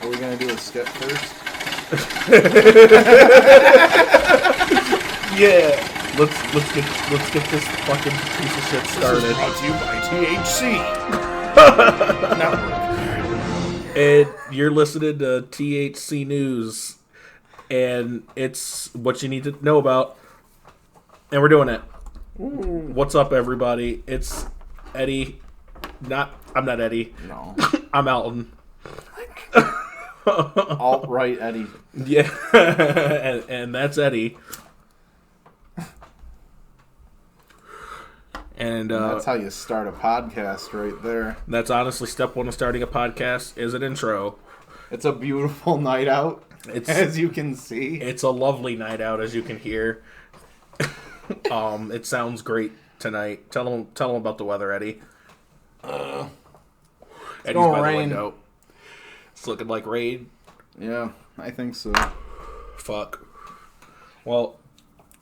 Are we gonna do a skip first? Yeah. Let's get this fucking piece of shit started. This is brought to you by THC. Network. And you're listening to THC News, and it's what you need to know about, and we're doing it. Ooh. What's up, everybody? It's Eddie. I'm not Eddie. No. I'm Alton. Alt-right Eddie. Yeah, and that's Eddie. And that's how you start a podcast right there. That's honestly step one of starting a podcast is an intro. It's a beautiful night out, as you can see. It's a lovely night out, as you can hear. It sounds great tonight. Tell them about the weather, Eddie. Eddie's by the window. It's looking like rain. Yeah, I think so. Fuck. Well,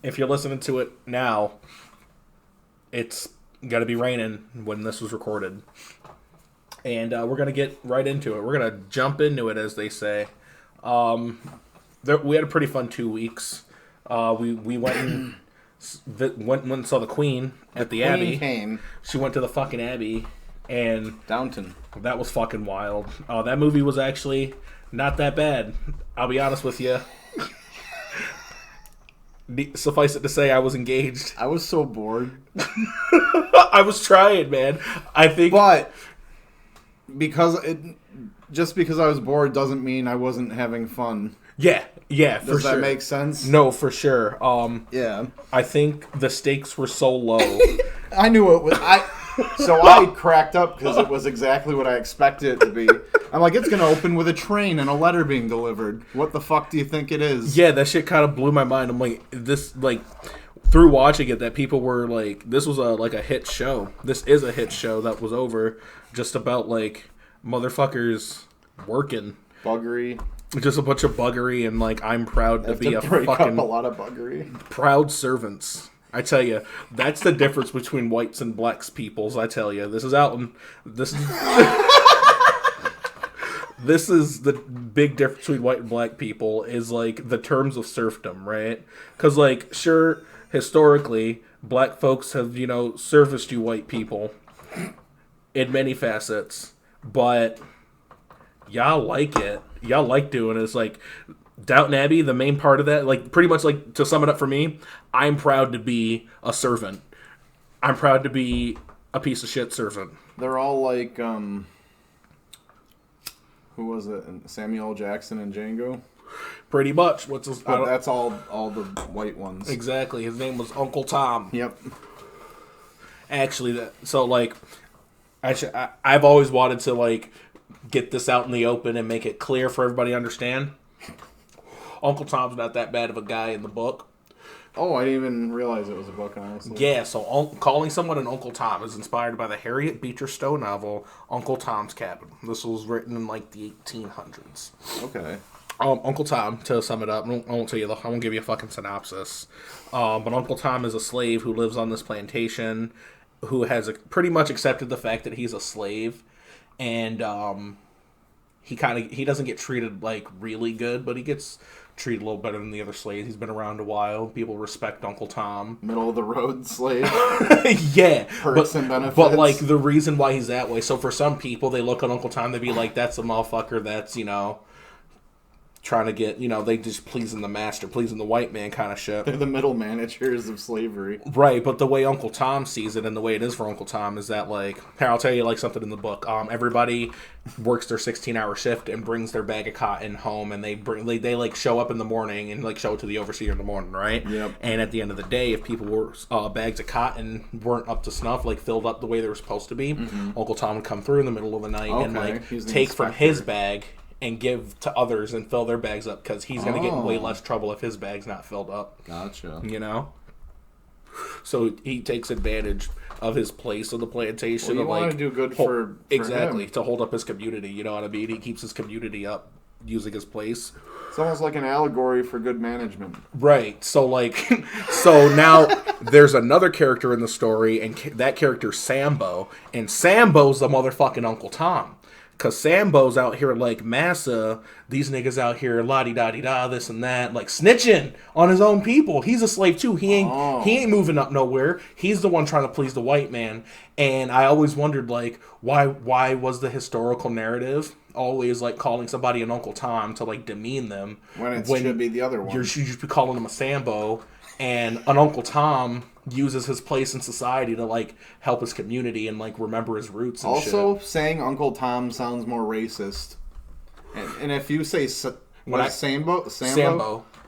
if you're listening to it now, it's got to be raining when this was recorded. And we're going to get right into it. We're going to jump into it, as they say. We had a pretty fun 2 weeks. We went and went and saw the Queen at the Abbey. Came. She went to the fucking Abbey. And Downton. That was fucking wild. That movie was actually not that bad. I'll be honest with you. Suffice it to say, I was engaged. I was so bored. I was trying, man. I think, but because I was bored doesn't mean I wasn't having fun. Yeah, for sure. Does that make sense? No, for sure. Yeah. I think the stakes were so low. I knew it was. So I cracked up because it was exactly what I expected it to be. I'm like, it's going to open with a train and a letter being delivered. What the fuck do you think it is? Yeah, that shit kind of blew my mind. I'm like, through watching it, that people were like, this was a hit show. This is a hit show that was over just about, like, motherfuckers working. Buggery. Just a bunch of buggery, and, like, I'm proud to be a break fucking... up a lot of buggery. Proud servants. I tell you, that's the difference between whites and blacks peoples. I tell you, this is Alton. This is the big difference between white and black people is like the terms of serfdom, right? Because like, sure, historically, black folks have serviced you white people in many facets, but y'all like it. Y'all like doing it. It's like. Downton Abbey, the main part of that, like pretty much like to sum it up for me, I'm proud to be a servant. I'm proud to be a piece of shit servant. They're all like, who was it? Samuel L. Jackson and Django? Pretty much. That's all the white ones. Exactly. His name was Uncle Tom. Yep. Actually, I've always wanted to like get this out in the open and make it clear for everybody to understand. Uncle Tom's not that bad of a guy in the book. Oh, I didn't even realize it was a book, honestly. Yeah, so calling someone an Uncle Tom is inspired by the Harriet Beecher Stowe novel Uncle Tom's Cabin. This was written in like the 1800s. Okay. Uncle Tom, to sum it up, I won't tell you. I won't give you a fucking synopsis. But Uncle Tom is a slave who lives on this plantation, who has pretty much accepted the fact that he's a slave, and he doesn't get treated like really good, but he gets treated a little better than the other slaves. He's been around a while. People respect Uncle Tom. Middle of the road slave. Yeah. Perks and benefits. But like the reason why he's that way. So for some people, they look at Uncle Tom, they'd be like, that's a motherfucker that's, trying to get, they just pleasing the master, pleasing the white man kind of shit. They're the middle managers of slavery. Right, but the way Uncle Tom sees it and the way it is for Uncle Tom is that, like, here, I'll tell you, like, something in the book. Everybody works their 16-hour shift and brings their bag of cotton home, and they like, show up in the morning and, like, show it to the overseer in the morning, right? Yep. And at the end of the day, if people were, bags of cotton weren't up to snuff, like, filled up the way they were supposed to be, Uncle Tom would come through in the middle of the night and, like, take from his bag and give to others and fill their bags up because he's going to get in way less trouble if his bag's not filled up. Gotcha. So he takes advantage of his place on the plantation. Well, you want to do good for exactly, him. To hold up his community, you know what I mean? He keeps his community up using his place. It's almost like an allegory for good management. Right. So, like, now there's another character in the story, and that character's Sambo, and Sambo's the motherfucking Uncle Tom. Because Sambo's out here like massa, these niggas out here la-di-da-di-da, this and that, like snitching on his own people. He's a slave too. He ain't moving up nowhere. He's the one trying to please the white man. And I always wondered, like, why was the historical narrative always like calling somebody an Uncle Tom to like demean them when it should be the other one? You should be calling him a Sambo, and an Uncle Tom uses his place in society to like help his community and like remember his roots and also, shit. saying Uncle Tom sounds more racist. And if you say Sambo,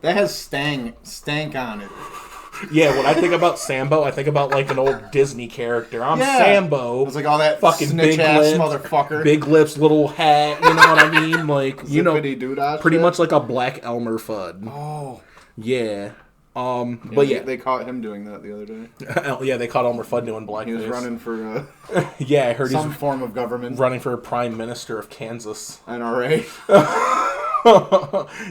that has stank on it. Yeah, when I think about Sambo, I think about like an old Disney character. I'm Sambo. It's like all that fucking snitch ass motherfucker. Big lips, little hat, you know what I mean? Like, you know, pretty much like a Black Elmer Fudd. Oh. Yeah. But they caught him doing that the other day. Yeah, they caught Elmer Fudd doing blackface. He was running for yeah, I heard some form of government. Running for Prime Minister of Kansas. NRA.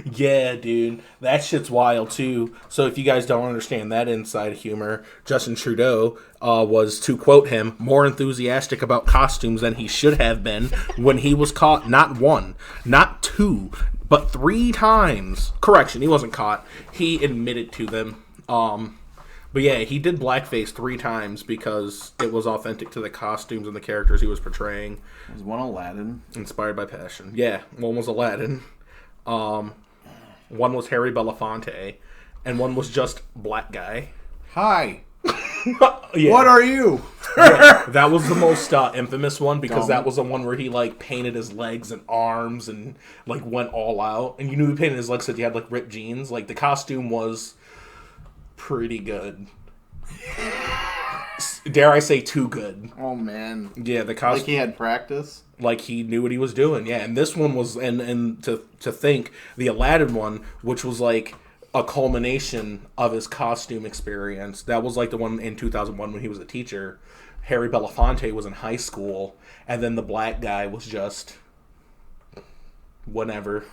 Yeah, dude. That shit's wild, too. So if you guys don't understand that inside humor, Justin Trudeau was, to quote him, more enthusiastic about costumes than he should have been when he was caught not one, not two, but 3 times. Correction, he wasn't caught. He admitted to them. But yeah, he did blackface 3 times because it was authentic to the costumes and the characters he was portraying. Was one Aladdin? Inspired by passion. Yeah, one was Aladdin. One was Harry Belafonte, and one was just black guy. Hi. Yeah. What are you? Yeah, that was the most infamous one because that was the one where he like painted his legs and arms and like went all out. And you knew he painted his legs because he had like ripped jeans. Like the costume was pretty good. Dare I say too good. Oh man. Yeah, the costume. Like he had practice. Like he knew what he was doing. Yeah, and this one was and to think the Aladdin one, which was like a culmination of his costume experience. That was like the one in 2001 when he was a teacher. Harry Belafonte was in high school, and then the black guy was just whatever.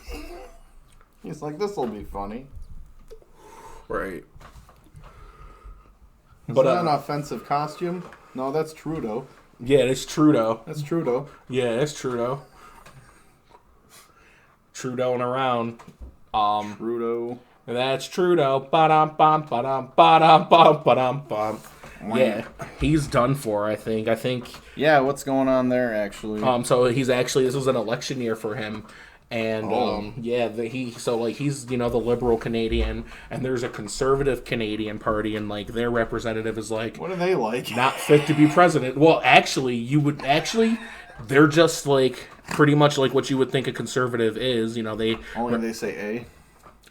He's like, this will be funny. Right. Is that an offensive costume? No, that's Trudeau. Yeah, it's Trudeau. That's Trudeau. Yeah, it's Trudeau. Trudeauing around. Trudeau. That's Trudeau. Ba-dum, bum, ba-dum, ba-dum, bum, ba-dum, bum. Yeah, he's done for, I think. Yeah, what's going on there, actually? So he's actually, this was an election year for him. And, he's, you know, the liberal Canadian, and there's a conservative Canadian party, and, like, their representative is, like... What are they like? Not fit to be president. Well, they're just, like, pretty much like what you would think a conservative is, you know, they... Only they say A?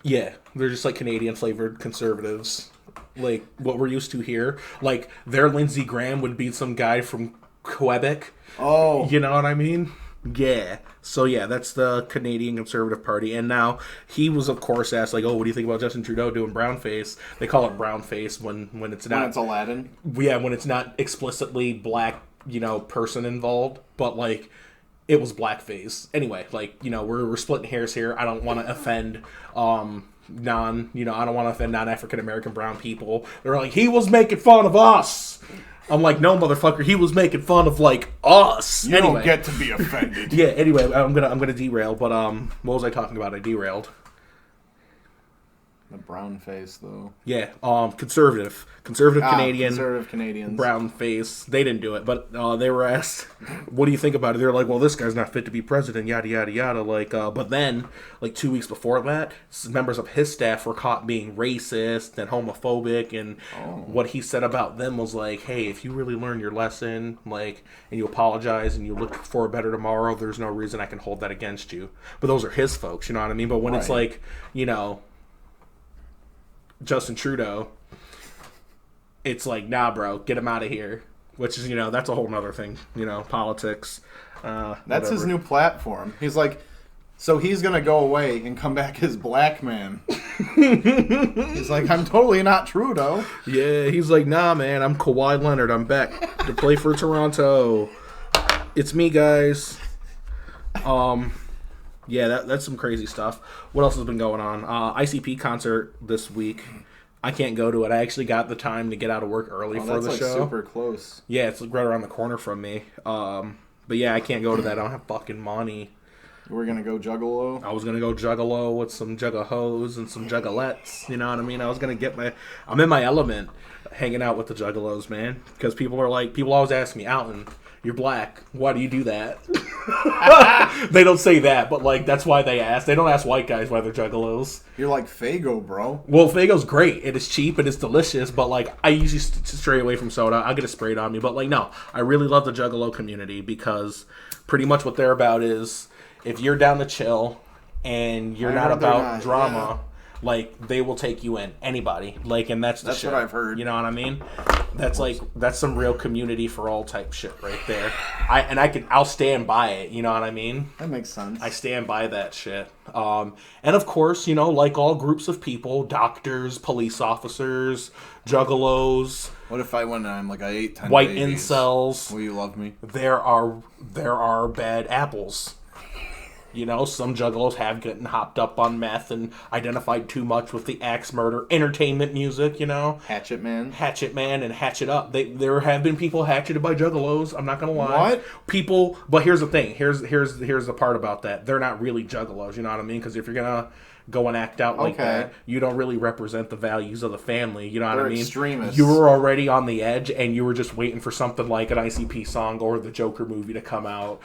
Yeah, they're just, like, Canadian-flavored conservatives. Like, what we're used to here. Like, their Lindsey Graham would be some guy from Quebec. Oh. You know what I mean? Yeah. So, yeah, that's the Canadian Conservative Party. And now, he was, of course, asked, like, oh, what do you think about Justin Trudeau doing brownface? They call it brownface when it's not... When it's Aladdin? Yeah, when it's not explicitly black, you know, person involved. But, like, it was blackface. Anyway, like, you know, we're splitting hairs here. I don't want to offend... I don't want to offend non-African-American brown people. They're like, he was making fun of us. I'm like, no, motherfucker, he was making fun of, like, us. You don't get to be offended. Yeah, anyway, I'm gonna derail, but, what was I talking about? I derailed. The brown face, though. Yeah, conservative Canadian. Conservative Canadians. Brown face. They didn't do it, but they were asked, what do you think about it? They're like, well, this guy's not fit to be president, yada, yada, yada. Like, but then, like 2 weeks before that, members of his staff were caught being racist and homophobic, and what he said about them was like, hey, if you really learn your lesson, like, and you apologize and you look for a better tomorrow, there's no reason I can hold that against you. But those are his folks, you know what I mean? But when it's like, you know... Justin Trudeau, it's like, nah, bro, get him out of here. Which is, you know, that's a whole nother thing, you know, politics. That's his new platform. He's like, so he's going to go away and come back as black man. He's like, I'm totally not Trudeau. Yeah, he's like, nah, man, I'm Kawhi Leonard. I'm back to play for Toronto. It's me, guys. Yeah, that's some crazy stuff. What else has been going on? ICP concert this week. I can't go to it. I actually got the time to get out of work early for the show. That's super close. Yeah, it's right around the corner from me. But yeah, I can't go to that. I don't have fucking money. We're gonna go Juggalo. I was gonna go Juggalo with some Juggahos and some Juggalettes. You know what I mean? I was gonna I'm in my element, hanging out with the Juggalos, man. Because people always ask me, Alton, you're black. Why do you do that? They don't say that, but like that's why they ask. They don't ask white guys why they're Juggalos. You're like Faygo, bro. Well, Faygo's great. It is cheap. It is delicious. But like I usually stray away from soda. I'll get it sprayed on me. But like no, I really love the Juggalo community because pretty much what they're about is if you're down to chill and you're not about drama. Yeah. Like they will take you in, anybody. Like, and that's shit. What I've heard. You know what I mean? That's some real community for all type shit right there. I'll stand by it. You know what I mean? That makes sense. I stand by that shit. And of course, you know, like all groups of people, doctors, police officers, juggalos. What if I went and I'm like I ate 10 white babies. incels? Will you love me? There are bad apples. You know, some juggalos have gotten hopped up on meth and identified too much with the axe murder entertainment music, you know. Hatchet Man and Hatchet Up. There have been people hatcheted by juggalos, I'm not going to lie. What? People, but here's the thing. Here's the part about that. They're not really juggalos, you know what I mean? Because if you're going to go and act out like that, you don't really represent the values of the family, you know what I mean? Extremists. You were already on the edge and you were just waiting for something like an ICP song or the Joker movie to come out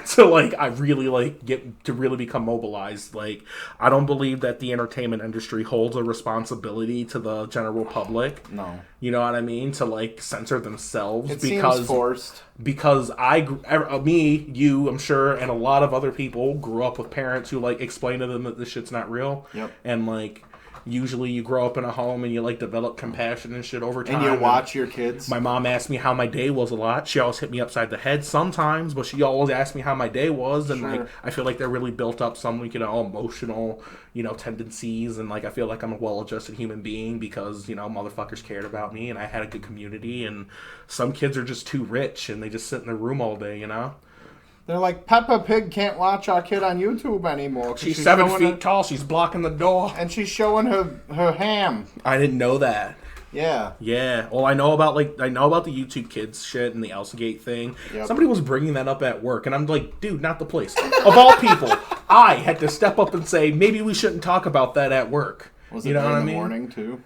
to like I really like get to really become mobilized. Like I don't believe that the entertainment industry holds a responsibility to the general public. No. You know what I mean? To like censor themselves seems forced. Because you, I'm sure, and a lot of other people grew up with parents who like explain to them that this shit's not real. Yep. And like usually you grow up in a home and you like develop compassion and shit over time. And you watch your kids. My mom asked me how my day was a lot. She always hit me upside the head sometimes, but she always asked me how my day was. And like I feel like that really built up some like, you know, emotional, you know, tendencies. And like I feel like I'm a well-adjusted human being because, you know, motherfuckers cared about me and I had a good community. And some kids are just too rich and they just sit in their room all day, you know? They're like, Peppa Pig can't watch our kid on YouTube anymore. She's 7 feet tall. She's blocking the door. And she's showing her ham. I didn't know that. Yeah. Yeah. Well, I know about the YouTube Kids shit and the Elsagate thing. Yep. Somebody was bringing that up at work, and I'm like, dude, not the place. Of all people, I had to step up and say, maybe we shouldn't talk about that at work. Was it during the morning, too?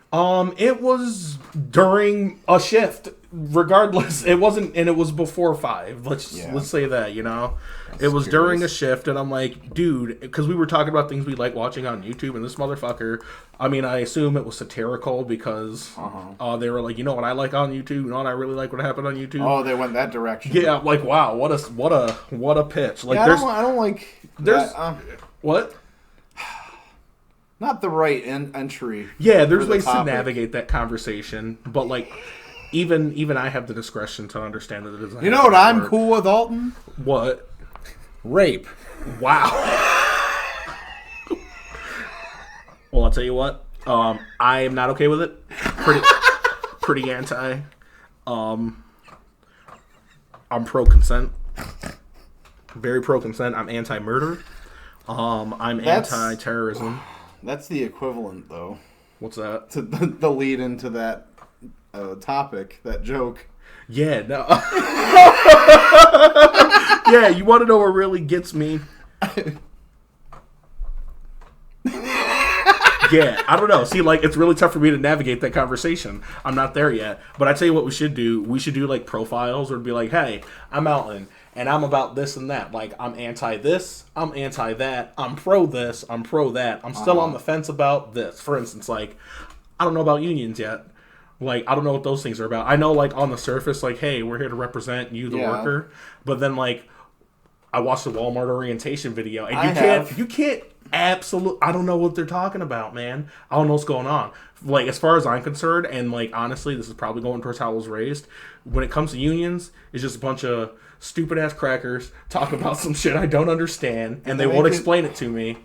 It was during a shift. Regardless, it wasn't, and it was before 5. Let's say that, you know? It was during a shift, and I'm like, dude, because we were talking about things we like watching on YouTube, and this motherfucker, I mean, I assume it was satirical because they were like, you know what I like on YouTube? You know what I really like what happened on YouTube? Oh, they went that direction. Yeah, like, wow, what a pitch. Like, yeah, I don't like there's that, what? Not the right entry. Yeah, there's ways to navigate that conversation, but like even I have the discretion to understand that it doesn't. You know what I'm cool with, Alton? What? Rape. Wow. Well, I'll tell you what. I am not okay with it. Pretty anti. I'm pro consent. Very pro consent. I'm anti-murder. I'm anti-terrorism. That's the equivalent, though. What's that? To the lead into that topic, that joke. Yeah, no. Yeah, you want to know what really gets me? Yeah, I don't know. See, like, it's really tough for me to navigate that conversation. I'm not there yet. But I tell you what we should do. We should do, like, profiles or be like, hey, I'm Alton, and I'm about this and that. Like, I'm anti-this, I'm anti-that, I'm pro-this, I'm pro-that. I'm still on the fence about this. For instance, like, I don't know about unions yet. Like, I don't know what those things are about. I know, like, on the surface, like, hey, we're here to represent you, the worker. But then, like, I watched the Walmart orientation video, and you can't absolutely, I don't know what they're talking about, man. I don't know what's going on. Like, as far as I'm concerned, and, like, honestly, this is probably going towards how I was raised, when it comes to unions, it's just a bunch of stupid-ass crackers talking about some shit I don't understand, and they won't explain it to me.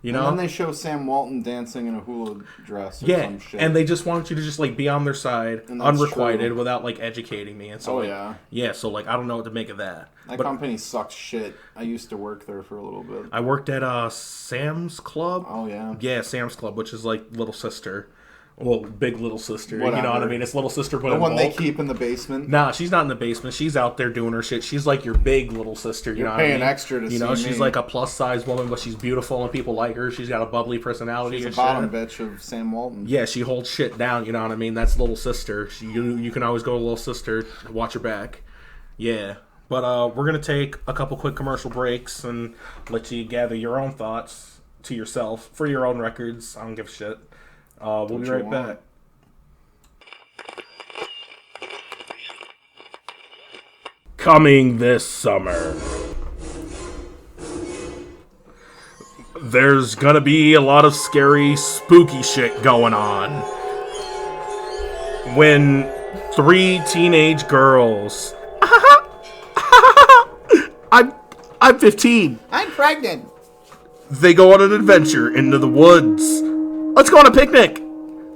You know? And then they show Sam Walton dancing in a hula dress or some shit. And they just want you to just, like, be on their side, unrequited, without, like, educating me. And so, so, like, I don't know what to make of that. That company sucks shit. I used to work there for a little bit. I worked at Sam's Club. Oh, yeah. Yeah, Sam's Club, which is, like, little sister. Well, big little sister. Whatever. You know what I mean? It's little sister, but The in one they bulk. keep in the basement. Nah, she's not in the basement. She's out there doing her shit. She's like your big little sister. You You're know paying what I mean? extra to You know, see she's me. like a plus size woman, but she's beautiful and people like her. She's got a bubbly personality. She's a and bottom shit. bitch of Sam Walton. Yeah, she holds shit down. You know what I mean? That's little sister. You can always go to little sister. Watch her back. Yeah. But we're gonna take a couple quick commercial breaks and let you gather your own thoughts to yourself for your own records. I don't give a shit. We'll be right back. Coming this summer, there's gonna be a lot of scary, spooky shit going on. When 3 teenage girls... I'm 15. I'm pregnant. They go on an adventure into the woods. Let's go on a picnic.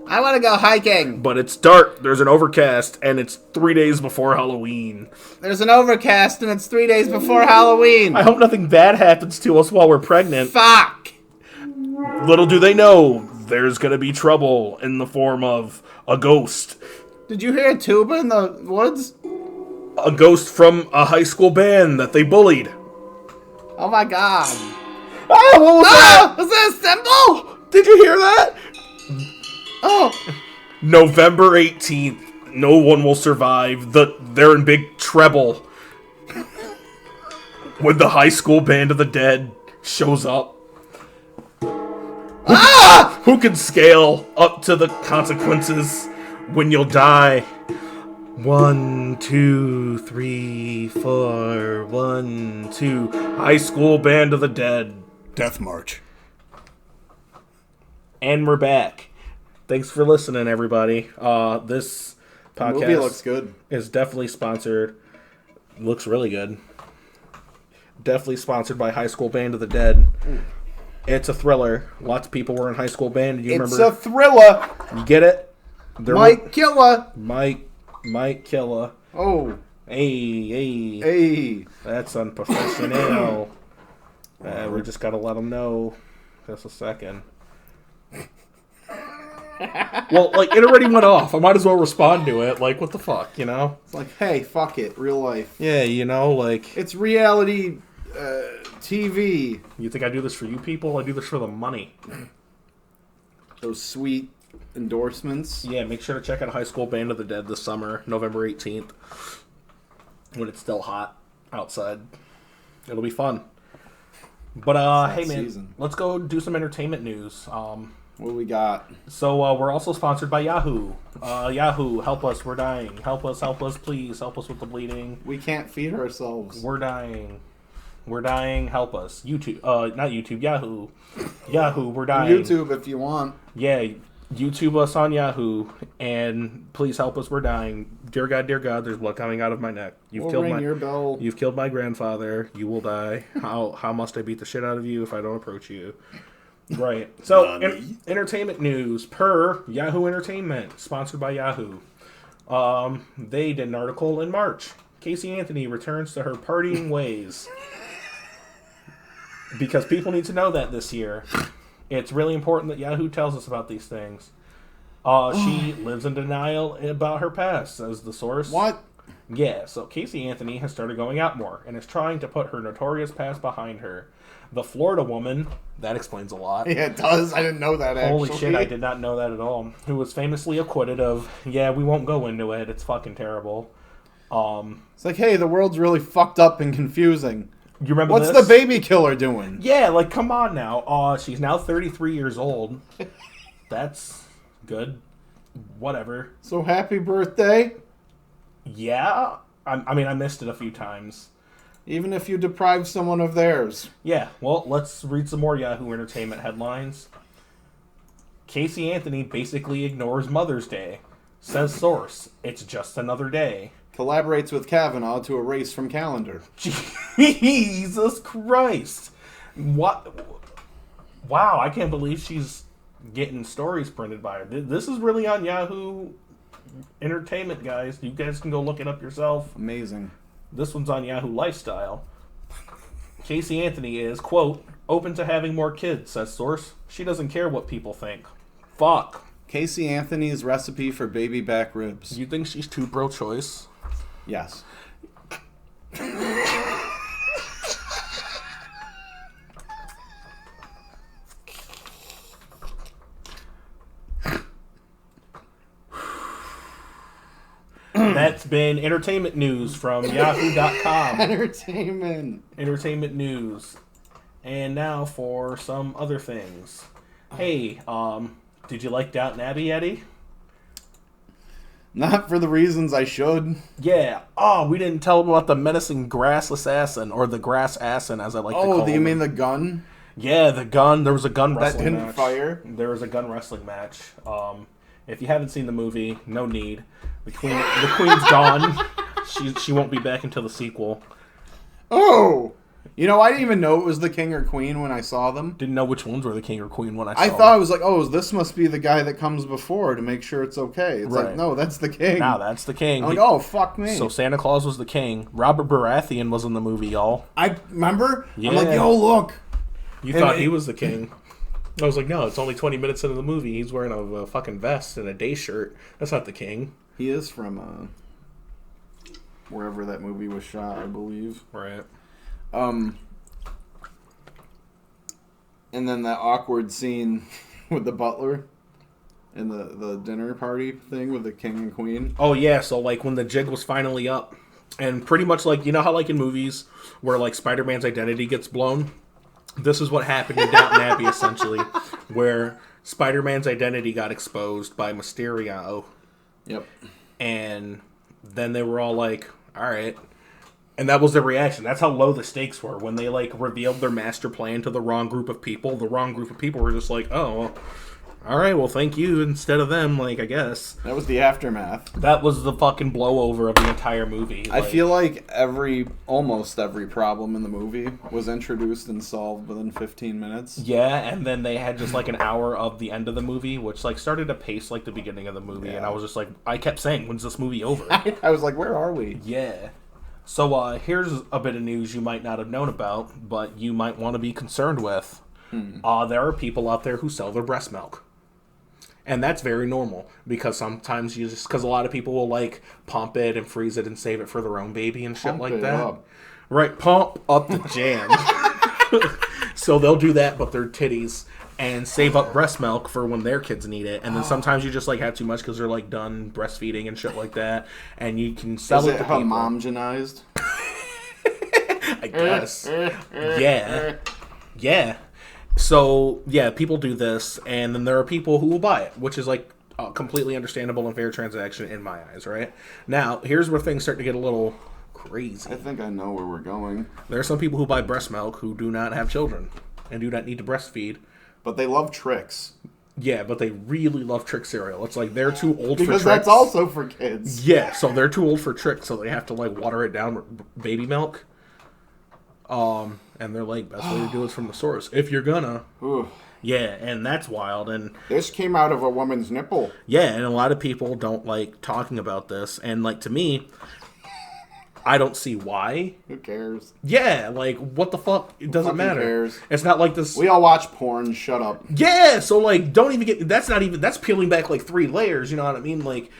I want to go hiking. But it's dark, there's an overcast, and it's 3 days before Halloween. There's an overcast and it's 3 days before Halloween. I hope nothing bad happens to us while we're pregnant. Fuck. Little do they know, there's gonna be trouble in the form of a ghost. Did you hear a tuba in the woods? A ghost from a high school band that they bullied. Oh my god. Oh, what was that? Was that a symbol? Did you hear that? Oh. November 18th. No one will survive. They're in big treble. When the high school band of the dead shows up. Who can scale up to the consequences when you'll die? 1, 2, 3, 4. 1, 2. High school band of the dead. Death March. And we're back. Thanks for listening, everybody. This The movie podcast looks good. is definitely sponsored. Looks really good. Definitely sponsored by High School Band of the Dead. It's a thriller. Lots of people were in High School Band. You It's remember? a thriller. You get it? Mike Killa. Mike Killa. Oh. Hey. Hey. That's unprofessional. We just gotta let them know. Just a second. Well, like, it already went off. I might as well respond to it. Like, what the fuck, you know? It's like, hey, fuck it. Real life. Yeah, you know, like... It's reality TV. You think I do this for you people? I do this for the money. Those sweet endorsements. Yeah, make sure to check out High School Band of the Dead this summer, November 18th. When it's still hot outside. It'll be fun. But, hey, man, season. let's go do some entertainment news. What do we got? So, we're also sponsored by Yahoo. Yahoo, help us, we're dying. Help us, please. Help us with the bleeding. We can't feed ourselves. We're dying. We're dying, help us. YouTube, not YouTube, Yahoo. Yahoo, we're dying. YouTube if you want. Yeah, YouTube us on Yahoo, and please help us, we're dying. Dear God, there's blood coming out of my neck. We'll ring your bell. You've killed my grandfather. You will die. How must I beat the shit out of you if I don't approach you? Right. So, entertainment news per Yahoo Entertainment, sponsored by Yahoo. They did an article in March. Casey Anthony returns to her partying ways. Because people need to know that this year. It's really important that Yahoo tells us about these things. She lives in denial about her past, says the source. What? Yeah, so Casey Anthony has started going out more and is trying to put her notorious past behind her. The Florida woman, that explains a lot. Yeah, it does. I didn't know that, actually. Holy shit, I did not know that at all. Who was famously acquitted of, yeah, we won't go into it, it's fucking terrible. It's like, hey, the world's really fucked up and confusing. You remember What's this? the baby killer doing? Yeah, like, come on now. She's now 33 years old. That's good. Whatever. So happy birthday. Yeah. I mean, I missed it a few times. Even if you deprive someone of theirs. Yeah, well, let's read some more Yahoo Entertainment headlines. Casey Anthony basically ignores Mother's Day. Says source, it's just another day. Collaborates with Kavanaugh to erase from calendar. Jesus Christ. What? Wow, I can't believe she's getting stories printed by her. This is really on Yahoo Entertainment, guys. You guys can go look it up yourself. Amazing. This one's on Yahoo Lifestyle. Casey Anthony is, quote, open to having more kids, says source. She doesn't care what people think. Fuck. Casey Anthony's recipe for baby back ribs. You think she's too pro-choice? Yes. That's been entertainment news from Yahoo.com. Entertainment news. And now for some other things. Hey, did you like Downton Abbey, Eddie? Not for the reasons I should. Yeah. Oh, we didn't tell them about the menacing grass assassin, or the grass assassin, as I like to call him. Oh, do you mean the gun? Yeah, the gun. There was a gun wrestling match. That didn't fire? There was a gun wrestling match. If you haven't seen the movie, no need. The queen's gone. She won't be back until the sequel. Oh! You know, I didn't even know it was the king or queen when I saw them. Didn't know which ones were the king or queen when I saw them. I thought it was like, oh, this must be the guy that comes before to make sure it's okay. It's like, no, that's the king. No, that's the king. I'm like, oh, fuck me. So Santa Claus was the king. Robert Baratheon was in the movie, y'all. I remember? Yeah. I'm like, yo, look. You thought he was the king. I was like, no, it's only 20 minutes into the movie. He's wearing a fucking vest and a day shirt. That's not the king. He is from wherever that movie was shot, I believe. Right. And then that awkward scene with the butler and the dinner party thing with the king and queen. Oh, yeah. So, like, when the jig was finally up, and pretty much, like, you know how, like, in movies where, like, Spider-Man's identity gets blown? This is what happened in Downton Abbey, essentially, where Spider-Man's identity got exposed by Mysterio. Yep. And then they were all like, all right. And that was their reaction. That's how low the stakes were. When they, like, revealed their master plan to the wrong group of people, the wrong group of people were just like, oh, well, all right, well, thank you instead of them, like, I guess. That was the aftermath. That was the fucking blowover of the entire movie. I feel like almost every problem in the movie was introduced and solved within 15 minutes. Yeah, and then they had just, like, an hour of the end of the movie, which, like, started to pace, like, the beginning of the movie. Yeah. And I was just like, I kept saying, when's this movie over? I was like, where are we? Yeah. So here's a bit of news you might not have known about, but you might want to be concerned with. There are people out there who sell their breast milk. And that's very normal, because sometimes because a lot of people will, like, pump it and freeze it and save it for their own baby and shit like that. Up. Right, pump up the jam. So they'll do that, but their titties, and save up breast milk for when their kids need it. And then sometimes you just, like, have too much because they're, like, done breastfeeding and shit like that. And you can sell it to people. Is it homogenized? I guess. Yeah. Yeah. So, yeah, people do this, and then there are people who will buy it, which is, like, a completely understandable and fair transaction in my eyes, right? Now, here's where things start to get a little crazy. I think I know where we're going. There are some people who buy breast milk who do not have children and do not need to breastfeed. But they love Trix. Yeah, but they really love Trix cereal. It's like they're too old for Trix. Because that's also for kids. Yeah, so they're too old for Trix, so they have to, like, water it down with baby milk. And they're like, best way to do it is from the source. If you're gonna. Ooh. Yeah, and that's wild. And this came out of a woman's nipple. Yeah, and a lot of people don't like talking about this. And, like, to me, I don't see why. Who cares? Yeah, like, what the fuck? It doesn't matter. Cares? It's not like this. We all watch porn. Shut up. Yeah, so, like, don't even get. That's peeling back, like, 3 layers. You know what I mean? Like,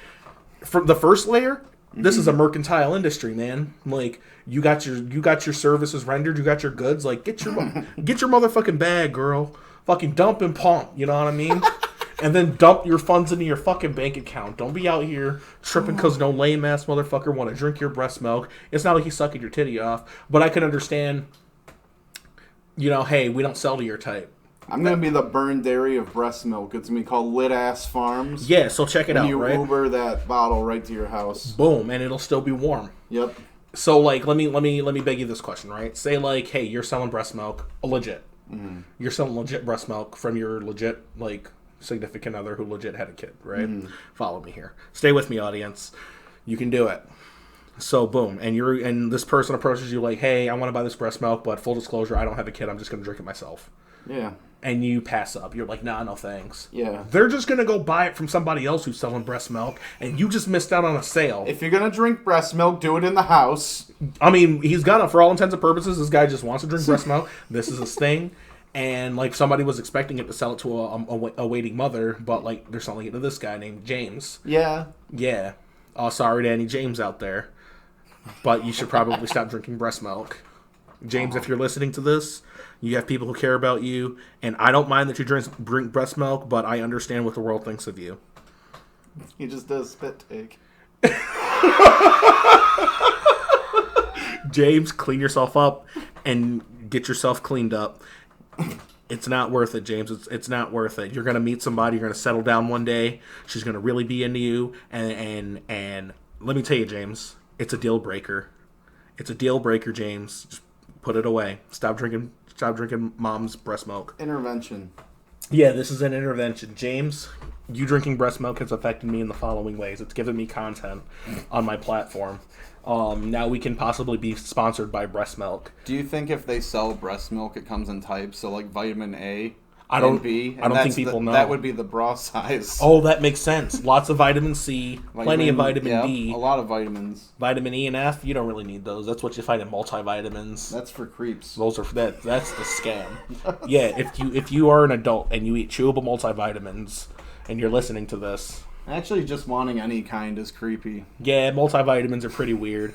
from the first layer, this is a mercantile industry, man. Like, you got your services rendered. You got your goods. Like, get your motherfucking bag, girl. Fucking dump and pump. You know what I mean? And then dump your funds into your fucking bank account. Don't be out here tripping because no lame ass motherfucker want to drink your breast milk. It's not like he's sucking your titty off. But I can understand, you know, hey, we don't sell to your type. I'm going to be the Burn Dairy of breast milk. It's going to be called Lit Ass Farms. Yeah, so check it out, you right? You Uber that bottle right to your house. Boom, and it'll still be warm. Yep. So, like, let me beg you this question, right? Say, like, hey, you're selling breast milk, legit. Mm-hmm. You're selling legit breast milk from your legit, like, significant other who legit had a kid, right? Mm-hmm. Follow me here. Stay with me, audience. You can do it. So, boom, and this person approaches you like, hey, I want to buy this breast milk, but full disclosure, I don't have a kid. I'm just going to drink it myself. Yeah. And you pass up. You're like, nah, no thanks. Yeah. They're just going to go buy it from somebody else who's selling breast milk, and you just missed out on a sale. If you're going to drink breast milk, do it in the house. I mean, he's gonna, for all intents and purposes, this guy just wants to drink breast milk. This is his thing. And, like, somebody was expecting it to sell it to a waiting mother, but, like, they're selling it to this guy named James. Yeah. Yeah. Sorry to any James out there. But you should probably stop drinking breast milk. James, if you're listening to this, you have people who care about you. And I don't mind that you drink breast milk, but I understand what the world thinks of you. He just does spit take. James, clean yourself up and get yourself cleaned up. It's not worth it, James. It's not worth it. You're gonna meet somebody. You're gonna settle down one day. She's gonna really be into you, and let me tell you, James, it's a deal breaker. It's a deal breaker, James. Just put it away. Stop drinking mom's breast milk. Intervention. Yeah, this is an intervention, James. You drinking breast milk has affected me in the following ways. It's given me content on my platform. Now we can possibly be sponsored by breast milk. Do you think if they sell breast milk, it comes in types? So like vitamin A, I don't. B, I don't think people know. That would be the bra size. Oh, that makes sense. Lots of vitamin C, plenty of vitamin D, a lot of vitamins. Vitamin E and F. You don't really need those. That's what you find in multivitamins. That's for creeps. Those are that's the scam. Yeah, if you are an adult and you eat chewable multivitamins and you're listening to this. Actually, just wanting any kind is creepy. Yeah, multivitamins are pretty weird.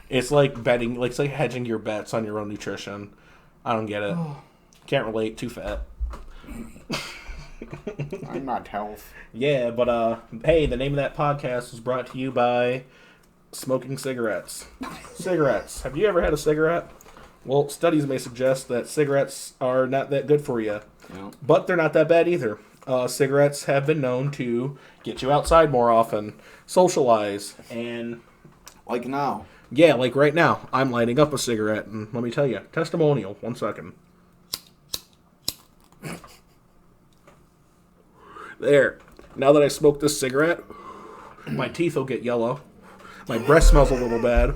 It's like betting, it's like hedging your bets on your own nutrition. I don't get it. Can't relate. Too fat. I'm not health. Yeah, but hey, the name of that podcast was brought to you by smoking cigarettes. Cigarettes. Have you ever had a cigarette? Well, studies may suggest that cigarettes are not that good for you, but they're not that bad either. Cigarettes have been known to get you outside more often, socialize, and... Like now. Yeah, like right now. I'm lighting up a cigarette, and let me tell you, testimonial, 1 second. There. Now that I smoked this cigarette, my teeth will get yellow, my breath smells a little bad,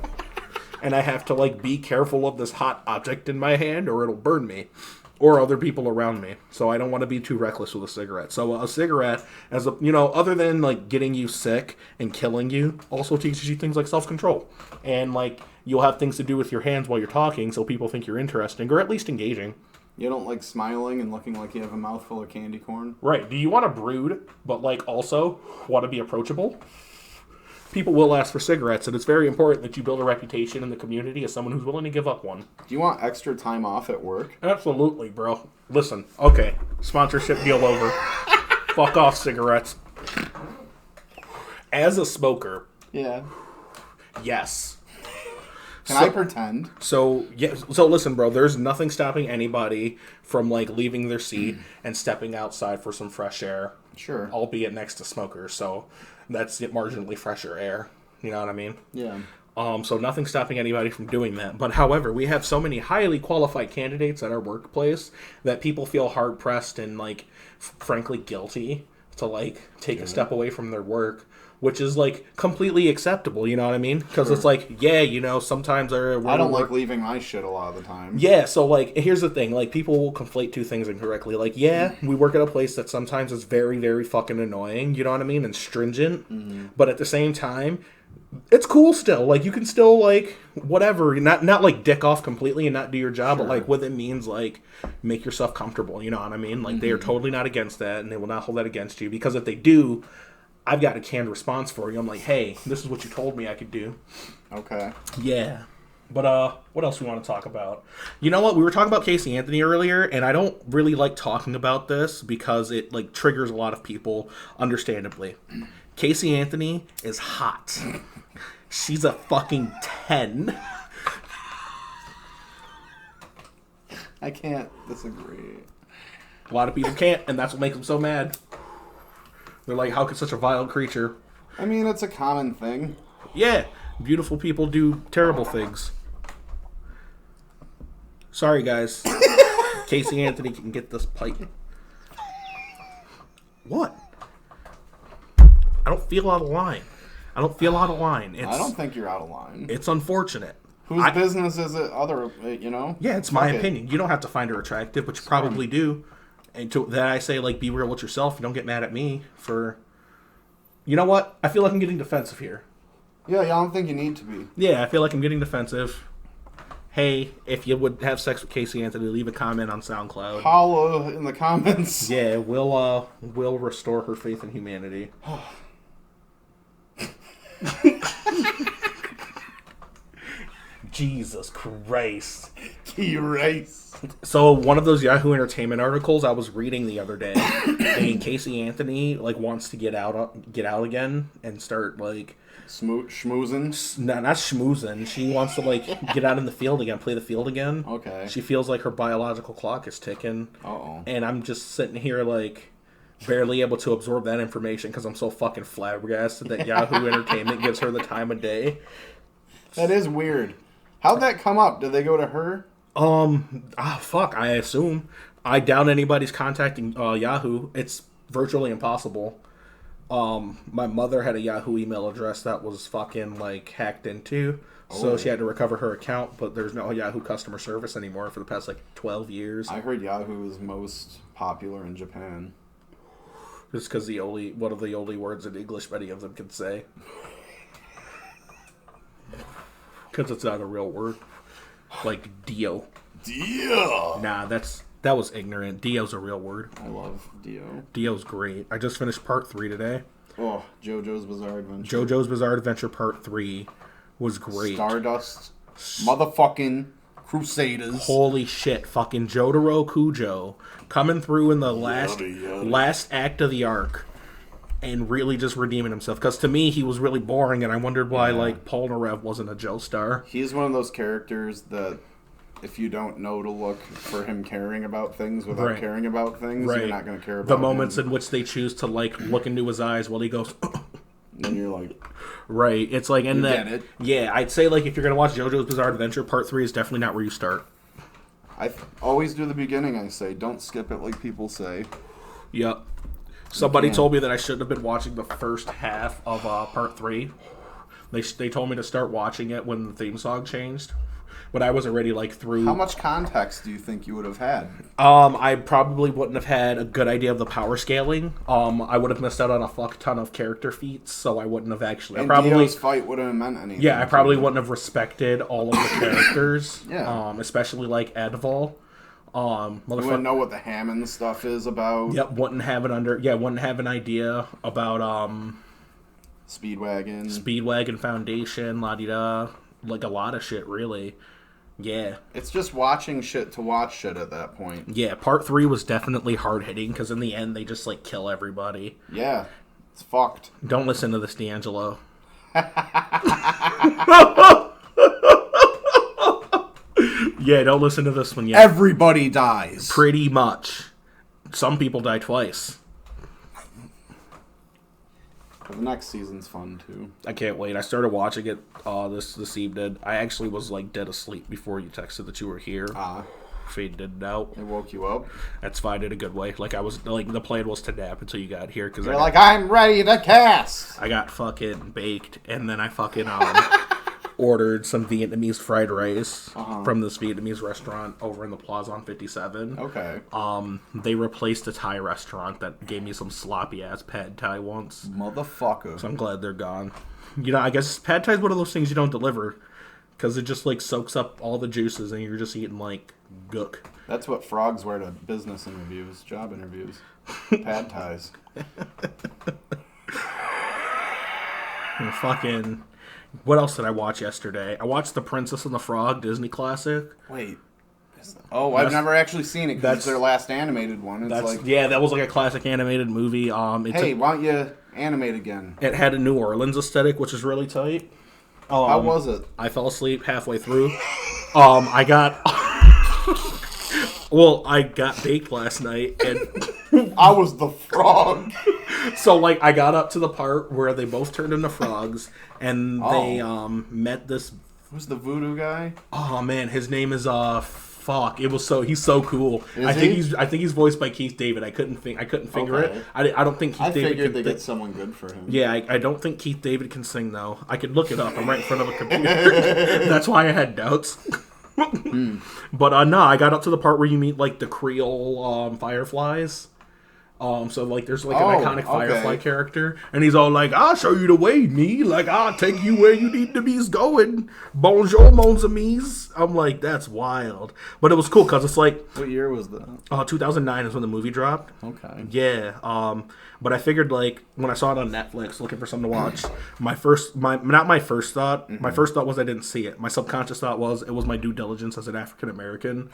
and I have to, like, be careful of this hot object in my hand, or it'll burn me. Or other people around me. So I don't want to be too reckless with a cigarette. So a cigarette, as a, other than like getting you sick and killing you, also teaches you things like self-control. And like you'll have things to do with your hands while you're talking, so people think you're interesting or at least engaging. You don't like smiling and looking like you have a mouthful of candy corn? Right. Do you want to brood, but like also want to be approachable? People will ask for cigarettes, and it's very important that you build a reputation in the community as someone who's willing to give up one. Do you want extra time off at work? Absolutely, bro. Listen, okay, sponsorship deal over. Fuck off, cigarettes. As a smoker, yeah. Yes. Can I pretend? So listen, bro, there's nothing stopping anybody from like leaving their seat and stepping outside for some fresh air. Sure. Albeit next to smokers, so that's marginally fresher air. You know what I mean? Yeah. So nothing stopping anybody from doing that. But however, we have so many highly qualified candidates at our workplace that people feel hard pressed and like frankly guilty to like take a step away from their work, which is like completely acceptable. You know what I mean? Because it's like, sometimes I don't like leaving my shit a lot of the time. Yeah, so like here's the thing, like people will conflate two things incorrectly. Like, we work at a place that sometimes is very, very fucking annoying, you know what I mean, and stringent. But at the same time, it's cool still. Like you can still like whatever, not like dick off completely and not do your job, but like what it means like make yourself comfortable, you know what I mean? Like they are totally not against that and they will not hold that against you, because if they do, I've got a canned response for you. I'm like, hey, this is what you told me I could do. Okay. Yeah. But what else we want to talk about? You know what? We were talking about Casey Anthony earlier, and I don't really like talking about this because it like triggers a lot of people, understandably. Casey Anthony is hot. She's a fucking 10. I can't disagree. A lot of people can't, and that's what makes them so mad. They're like, how could such a vile creature... I mean, it's a common thing. Yeah, beautiful people do terrible things. Sorry, guys. Casey Anthony can get this pipe. What? I don't feel out of line. I don't think you're out of line. It's unfortunate. Whose business is it? Yeah, it's my opinion. You don't have to find her attractive, but you probably do. And to that I say, like, be real with yourself. Don't get mad at me for... You know what? I feel like I'm getting defensive here. Yeah, I don't think you need to be. Yeah, I feel like I'm getting defensive. hey, if you would have sex with Casey Anthony, leave a comment on SoundCloud. Holla in the comments. Yeah, we'll restore her faith in humanity. Jesus Christ. So one of those Yahoo Entertainment articles I was reading the other day, and Casey Anthony wants to get out again and start schmoozing. Not schmoozing. She wants to get out in the field again, play the field again. Okay. She feels like her biological clock is ticking. Uh-oh. And I'm just sitting here barely able to absorb that information because I'm so fucking flabbergasted that Yahoo Entertainment gives her the time of day. That is weird. How'd that come up? Did they go to her? Fuck, I assume. I doubt anybody's contacting Yahoo. It's virtually impossible. My mother had a Yahoo email address that was fucking hacked into. So she had to recover her account, but there's no Yahoo customer service anymore for the past 12 years. I heard Yahoo is most popular in Japan. Just because one of the only words in English many of them can say. Because it's not a real word. Like Dio. Dio! Nah, that was ignorant. Dio's a real word. I love Dio. Dio's great. I just finished part 3 today. Oh, JoJo's Bizarre Adventure. JoJo's Bizarre Adventure part 3 was great. Stardust. Motherfucking Crusaders. Holy shit. Fucking Jotaro Kujo coming through in the last act of the arc. And really just redeeming himself. Because to me, he was really boring, and I wondered why, Paul Narev wasn't a Joestar. He's one of those characters that, if you don't know to look for him caring about things without caring about things, you're not going to care about the moments in which they choose to, look into his eyes while he goes... and you're like... Right. It's like... And get it. Yeah, I'd say, if you're going to watch JoJo's Bizarre Adventure, part 3 is definitely not where you start. I always do the beginning, I say. Don't skip it like people say. Yep. Somebody told me that I shouldn't have been watching the first half of part 3. They told me to start watching it when the theme song changed, but I was already through. How much context do you think you would have had? I probably wouldn't have had a good idea of the power scaling. I would have missed out on a fuck ton of character feats, so I wouldn't have actually. And Dio's fight wouldn't have meant anything. Yeah, I probably wouldn't have respected all of the characters. Yeah. Especially Edval. You wouldn't know what the Hammond stuff is about. Yep, wouldn't have an idea about Speedwagon Foundation, la-di-da, a lot of shit, really. Yeah. It's just watching shit to watch shit at that point. Yeah, part 3 was definitely hard-hitting, because in the end, they just, kill everybody. Yeah, it's fucked. Don't listen to this, D'Angelo. Yeah, don't listen to this one yet. Everybody dies. Pretty much. Some people die twice. The next season's fun, too. I can't wait. I started watching it this evening. I actually was, dead asleep before you texted that you were here. Faded out. It woke you up? That's fine in a good way. I was, the plan was to nap until you got here. You're I'm ready to cast! I got fucking baked, and then I fucking, ordered some Vietnamese fried rice from this Vietnamese restaurant over in the Plaza on 57. Okay. They replaced a Thai restaurant that gave me some sloppy ass pad Thai once. Motherfucker. So I'm glad they're gone. I guess pad Thai is one of those things you don't deliver because it just soaks up all the juices and you're just eating gook. That's what frogs wear to business interviews, job interviews. Pad Thais. Fucking. What else did I watch yesterday? I watched The Princess and the Frog Disney classic. Wait. I've never actually seen it because it's their last animated one. Yeah, that was a classic animated movie. Why don't you animate again? It had a New Orleans aesthetic, which is really tight. How was it? I fell asleep halfway through. I got baked last night, and I was the frog. So, I got up to the part where they both turned into frogs, and they met this... Who's the voodoo guy? Oh, man, his name is, fuck. He's so cool. I think he's voiced by Keith David. I couldn't figure it. I don't think Keith David... I figured they get someone good for him. Yeah, I don't think Keith David can sing, though. I could look it up. I'm right in front of a computer. That's why I had doubts. But, no, I got up to the part where you meet, the Creole, fireflies. So like there's like an iconic Firefly okay. character, and he's all like, "I'll show you the way, me. Like I'll take you where you need to be going. Bonjour, mon amis." I'm like, that's wild, but it was cool because it's like, What year was that? 2009 is when the movie dropped. Okay. Yeah. But I figured like when I saw it on Netflix, looking for something to watch, my first thought was I didn't see it. My subconscious thought was it was my due diligence as an African American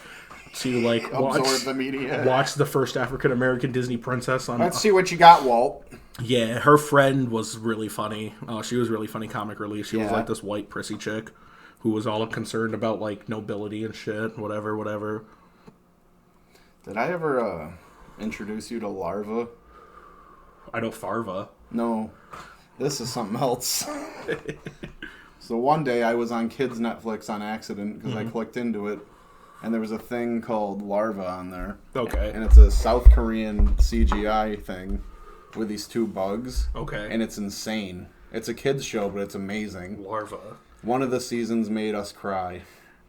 to like Absorb the media. watch the first African American Disney princess on. Let's see what you got, Walt. Yeah, her friend was really funny. She was really funny comic relief. She was Yeah. like this white prissy chick who was all concerned about like nobility and shit, whatever. Did I ever introduce you to Larva? I know Farva. No, this is something else. So one day I was on Kids Netflix on accident because I clicked into it, and there was a thing called Larva on there. Okay. And it's a South Korean CGI thing with these two bugs. Okay. And it's insane. It's a kids show, but it's amazing. Larva. One of the seasons made us cry.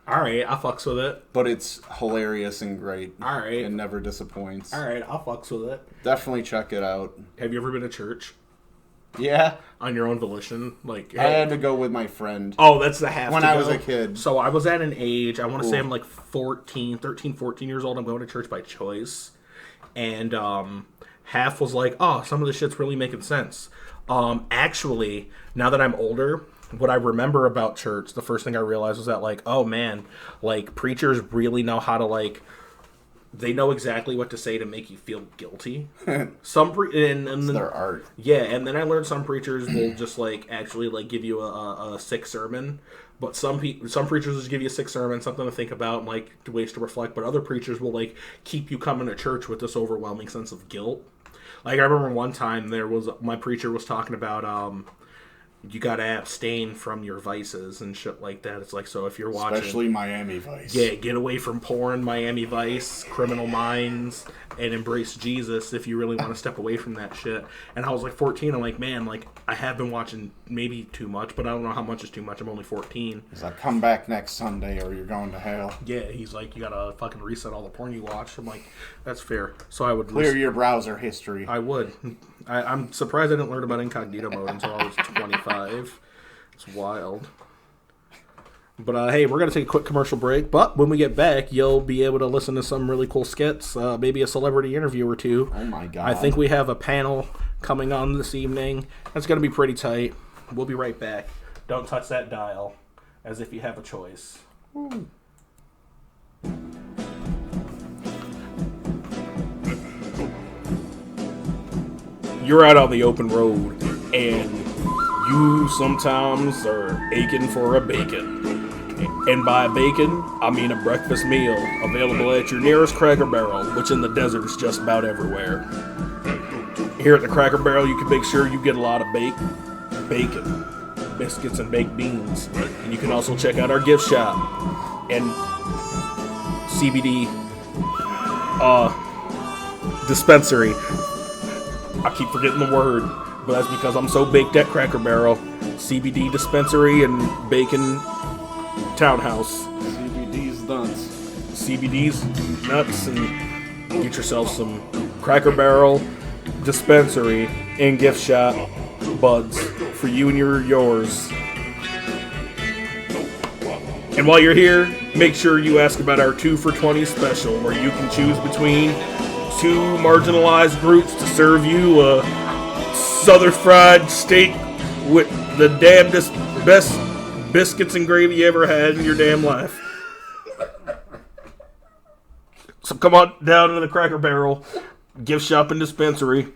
Alright, I'll fucks with it. But it's hilarious and great. Alright. It never disappoints. Alright, I'll fucks with it. Definitely check it out. Have you ever been to church? Yeah. On your own volition? Like, I had to go with my friend. Oh, that's the half When to I go. was a kid. So I was at an age, I want to say I'm like 13, 14 years old. I'm going to church by choice. And half was like, oh, some of this shit's really making sense. Actually, now that I'm older, what I remember about church, the first thing I realized was that, like, oh man, like, preachers really know how to, like, they know exactly what to say to make you feel guilty. And It's their art. yeah, and then I learned some preachers will just like actually like give you a sick sermon, but some preachers just give you a sick sermon, something to think about, and, like ways to reflect. But other preachers will like keep you coming to church with this overwhelming sense of guilt. Like I remember one time my preacher was talking about you gotta abstain from your vices and shit like that. It's like, so if you're watching, Especially Miami Vice. yeah, get away from porn, Miami Vice, Criminal Minds, and embrace Jesus if you really want to step away from that shit. And I was like 14. I'm like, man, like I have been watching maybe too much, but I don't know how much is too much. I'm only 14. He's like, come back next Sunday or you're going to hell. Yeah, he's like, you gotta fucking reset all the porn you watch. I'm like, that's fair. So I would Clear your browser history. I would. I'm surprised I didn't learn about incognito mode until I was 25. It's wild. But hey, we're going to take a quick commercial break. But when we get back, you'll be able to listen to some really cool skits, maybe a celebrity interview or two. Oh my god. I think we have a panel coming on this evening. That's going to be pretty tight. We'll be right back. Don't touch that dial, as if you have a choice. Ooh. You're out on the open road, and you sometimes are aching for a bacon. And by bacon, I mean a breakfast meal available at your nearest Cracker Barrel, which in the desert is just about everywhere. Here at the Cracker Barrel, you can make sure you get a lot of bacon, biscuits, and baked beans. And you can also check out our gift shop and CBD dispensary. I keep forgetting the word, but that's because I'm so baked at Cracker Barrel. CBD dispensary and bacon townhouse. CBD's nuts. CBD's nuts, and get yourself some Cracker Barrel dispensary and gift shop buds for you and yours. And while you're here, make sure you ask about our 2 for $20 special, where you can choose between 2 marginalized groups to serve you a southern fried steak with the damnedest best biscuits and gravy you ever had in your damn life. So come on down to the Cracker Barrel gift shop and dispensary,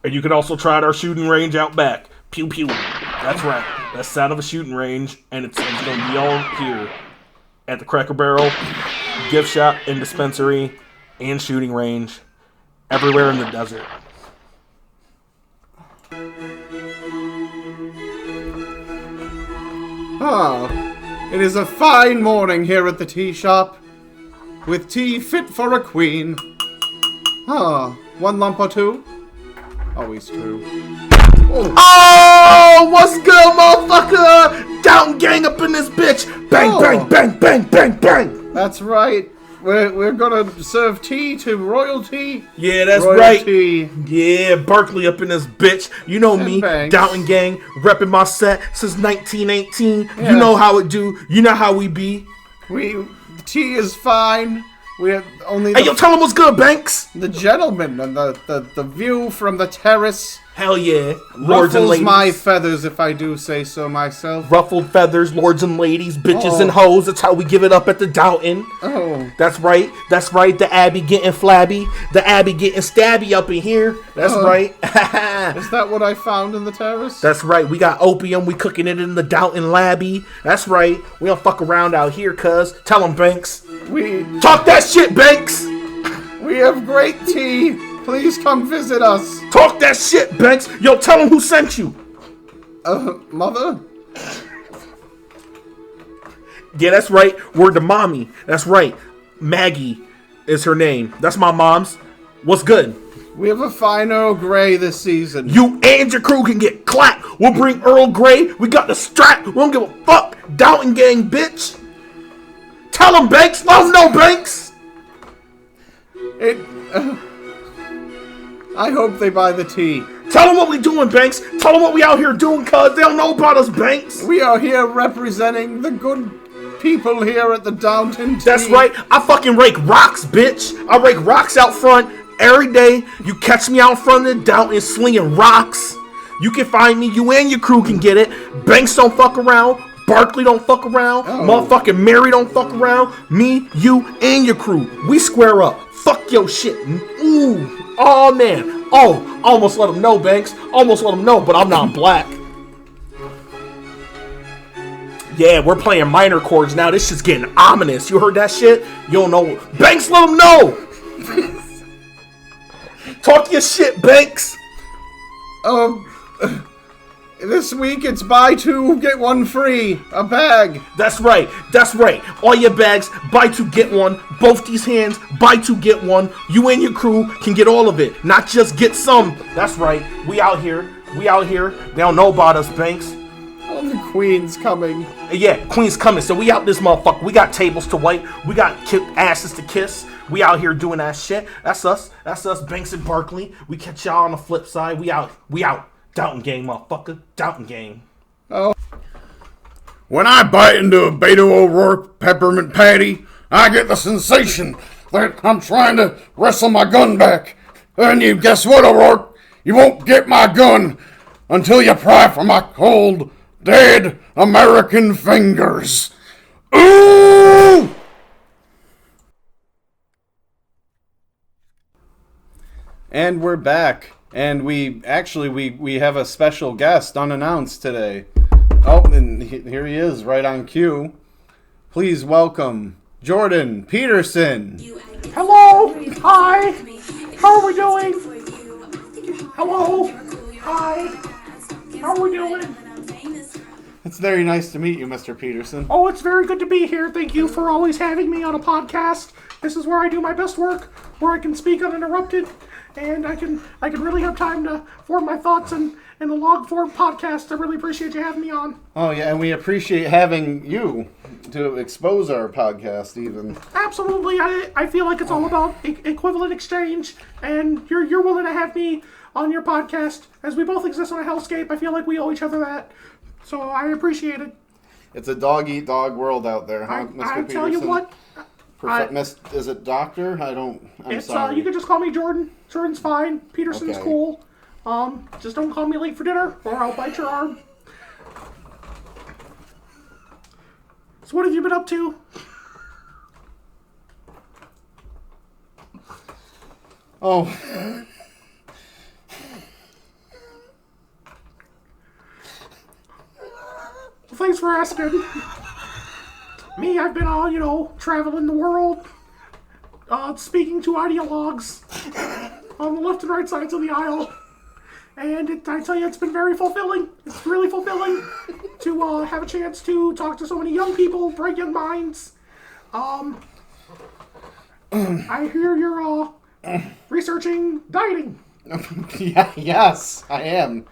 and you can also try out our shooting range out back. Pew pew. That's right. That's the sound of a shooting range, and it's going to be all here at the Cracker Barrel gift shop and dispensary and shooting range, everywhere in the desert. It is a fine morning here at the tea shop, with tea fit for a queen. 1 lump or 2? Always 2. Oh, what's good, motherfucker? Downton gang up in this bitch. Bang, bang, bang, bang, bang, bang. That's right. we're gonna serve tea to royalty. Yeah, that's royalty. right. Yeah, Berkeley up in this bitch. You know me, Banks. Downton Gang, repping my set since 1918. Yeah. You know how it do. You know how we be. The tea is fine. We have only Hey, yo, tell him what's good, Banks. the gentleman and the view from the terrace. Hell yeah, lords and Ruffles ladies. my feathers, if I do say so myself. Ruffled feathers, lords and ladies, bitches and hoes. That's how we give it up at the Downton. Oh. That's right. That's right. The Abbey getting flabby. The Abbey getting stabby up in here. That's right. Is that what I found in the terrace? That's right. We got opium. We cooking it in the Downton Labby. That's right. We don't fuck around out here, cuz. Tell them, Banks. Talk that shit, Banks. We have great tea. Please come visit us. Talk that shit, Banks. Yo, tell them who sent you. Mother? Yeah, that's right. Word to mommy. That's right. Maggie is her name. That's my mom's. What's good? We have a fine Earl Grey this season. You and your crew can get clapped. We'll bring Earl Grey. We got the strap. We don't give a fuck. Downton Gang, bitch. Tell them, Banks. Let them know, Banks. I hope they buy the tea. Tell them what we doing, Banks. Tell them what we out here doing, cuz. They don't know about us, Banks. We are here representing the good people here at the Downton Tea. That's right. I fucking rake rocks, bitch. I rake rocks out front every day. You catch me out front of the Downton slinging rocks. You can find me. You and your crew can get it. Banks don't fuck around. Barkley don't fuck around. Motherfucking Mary don't fuck around. Me, you, and your crew. We square up. Fuck your shit. Ooh. Oh, man. Oh, almost let them know, Banks. Almost let them know, but I'm not black. Yeah, we're playing minor chords now. This shit's getting ominous. You heard that shit? You don't know. Banks, let them know. Talk your shit, Banks. This week it's buy two, get one free. A bag. That's right. That's right. All your bags, buy two, get one. Both these hands, buy two, get one. You and your crew can get all of it, not just get some. That's right. We out here. We out here. They don't know about us, Banks. Oh, the Queen's coming. Yeah, Queen's coming. So we out this motherfucker. We got tables to wipe. We got asses to kiss. We out here doing that shit. That's us. That's us, Banks and Barkley. We catch y'all on the flip side. We out. We out. Downton Gang, motherfucker. Downton Gang. Oh. When I bite into a Beto O'Rourke peppermint patty, I get the sensation that I'm trying to wrestle my gun back. And you guess what, O'Rourke? You won't get my gun until you pry for my cold, dead American fingers. Ooh! And we're back. And we have a special guest unannounced today. Oh, and here he is, right on cue. Please welcome Jordan Peterson. Hello. Hi. How are we doing? Hello. Hi. How are we doing? It's very nice to meet you, Mr. Peterson. Oh, it's very good to be here. Thank you for always having me on a podcast. This is where I do my best work, where I can speak uninterrupted. And I can really have time to form my thoughts in a log form podcast. I really appreciate you having me on. Oh yeah, and we appreciate having you to expose our podcast even. Absolutely. I feel like it's all about equivalent exchange, and you're willing to have me on your podcast. As we both exist on a hellscape, I feel like we owe each other that. So I appreciate it. It's a dog-eat-dog world out there, huh, Mr. Peterson? I tell you what. Is it doctor? I'm sorry. You can just call me Jordan. Jordan's fine. Peterson's Okay. cool. Just don't call me late for dinner, or I'll bite your arm. So what have you been up to? Oh. Well, thanks for asking. Me, I've been traveling the world, speaking to ideologues on the left and right sides of the aisle. And I tell you, it's been very fulfilling. It's really fulfilling to have a chance to talk to so many young people, bright young minds. I hear you're researching dieting. Yes, I am.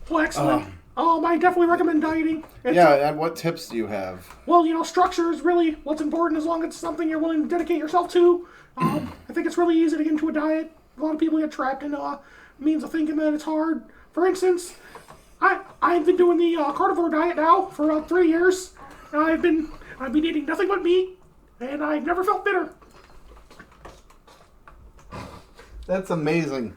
Well, excellent. I definitely recommend dieting. And what tips do you have? Well, structure is really what's important as long as it's something you're willing to dedicate yourself to. I think it's really easy to get into a diet. A lot of people get trapped in means of thinking that it's hard. For instance, I've been doing the carnivore diet now for about 3 years. I've been eating nothing but meat, and I've never felt bitter. That's amazing.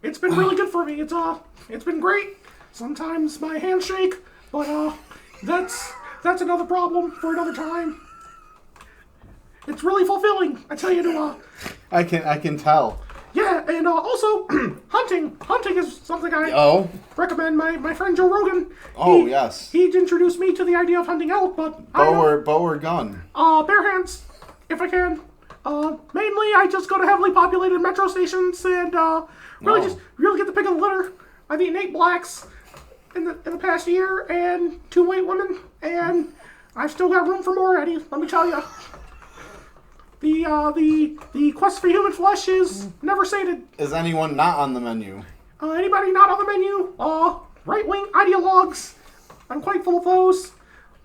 It's been really good for me. It's been great. Sometimes my hands shake, but that's another problem for another time. It's really fulfilling, I tell you. I can tell. Yeah, and also hunting. Hunting is something I recommend. My friend Joe Rogan. Yes. He introduced me to the idea of hunting elk, but bow or gun. Bare hands, if I can. Mainly, I just go to heavily populated metro stations and really get the pick of the litter. I've eaten 8 blacks in the past year and 2 white women, and I've still got room for more, Eddie. Let me tell you. The quest for human flesh is never sated. Is anyone not on the menu? Anybody not on the menu? Right-wing ideologues. I'm quite full of those.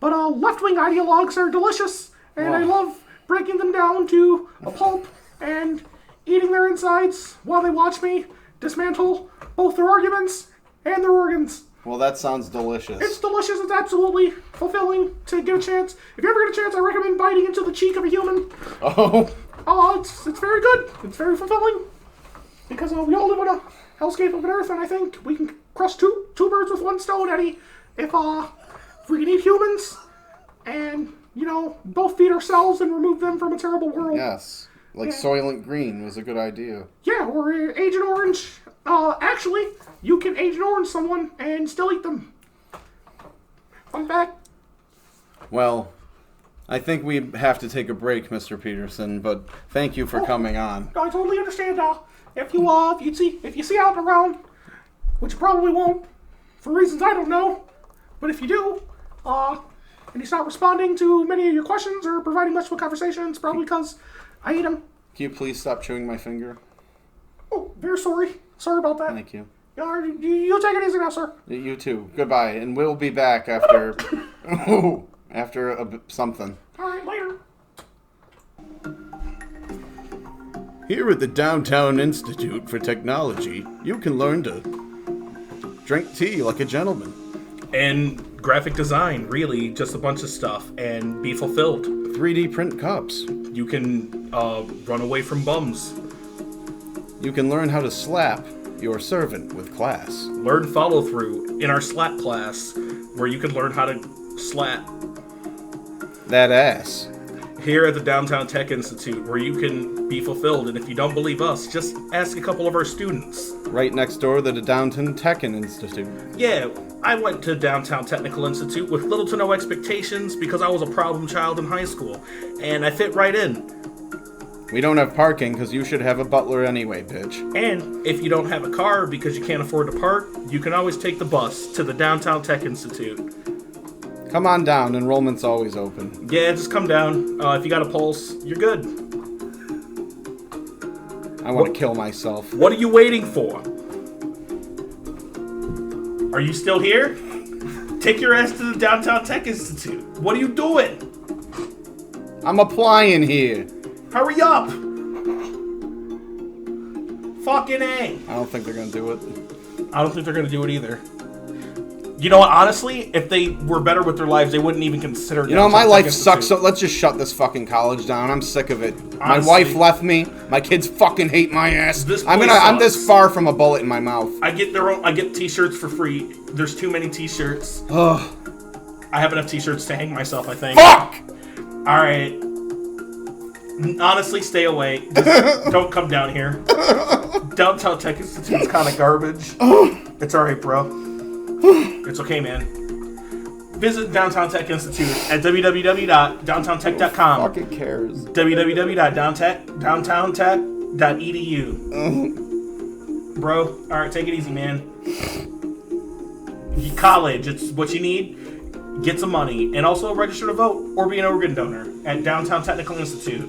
But left-wing ideologues are delicious, and I love breaking them down to a pulp and eating their insides while they watch me dismantle both their arguments and their organs. Well, that sounds delicious. It's delicious. It's absolutely fulfilling to get a chance. If you ever get a chance, I recommend biting into the cheek of a human. It's very good. It's very fulfilling. Because we all live on a hellscape of an earth, and I think we can crush two birds with one stone, Eddie. If we can eat humans and, both feed ourselves and remove them from a terrible world. Yes. Soylent Green was a good idea. Yeah, or Agent Orange. Actually, you can Agent Orange someone and still eat them. Fun fact. Well, I think we have to take a break, Mr. Peterson, but thank you for coming on. I totally understand. If you see out and around, which you probably won't, for reasons I don't know, but if you do, and he's not responding to many of your questions or providing much of a conversation, it's probably because I eat him. Can you please stop chewing my finger? Oh, very sorry. Sorry about that. Thank you. You take it easy now, sir. You too. Goodbye, and we'll be back after something. All right, later. Here at the Downtown Institute for Technology, you can learn to drink tea like a gentleman. And graphic design, really, just a bunch of stuff, and be fulfilled. 3D print cups. You can run away from bums. You can learn how to slap your servant with class. Learn follow through in our slap class, where you can learn how to slap that ass. Here at the Downtown Tech Institute, where you can be fulfilled, and if you don't believe us, just ask a couple of our students. Right next door to the Downton Tech Institute. Yeah, I went to Downtown Technical Institute with little to no expectations because I was a problem child in high school, and I fit right in. We don't have parking because you should have a butler anyway, bitch. And if you don't have a car because you can't afford to park, you can always take the bus to the Downtown Tech Institute. Come on down, enrollment's always open. Yeah, just come down. If you got a pulse, you're good. I want to kill myself. What are you waiting for? Are you still here? Take your ass to the Downtown Tech Institute. What are you doing? I'm applying here. Hurry up! Fucking A. I don't think they're gonna do it. I don't think they're gonna do it either. You know what, honestly, if they were better with their lives, they wouldn't even consider it. You know, my life sucks, so let's just shut this fucking college down. I'm sick of it. Honestly, my wife left me. My kids fucking hate my ass. I'm this far from a bullet in my mouth. I get t-shirts for free. There's too many t-shirts. Ugh. I have enough t-shirts to hang myself, I think. Fuck! Alright. Honestly, stay away. Just don't come down here. Downtown Tech Institute's kind of garbage. It's alright, bro. It's okay, man. Visit Downtown Tech Institute at www.downtowntech.com. Who fucking cares? www.downtowntech.edu. Bro, alright, take it easy, man. College, it's what you need. Get some money. And also register to vote or be an organ donor at Downtown Technical Institute.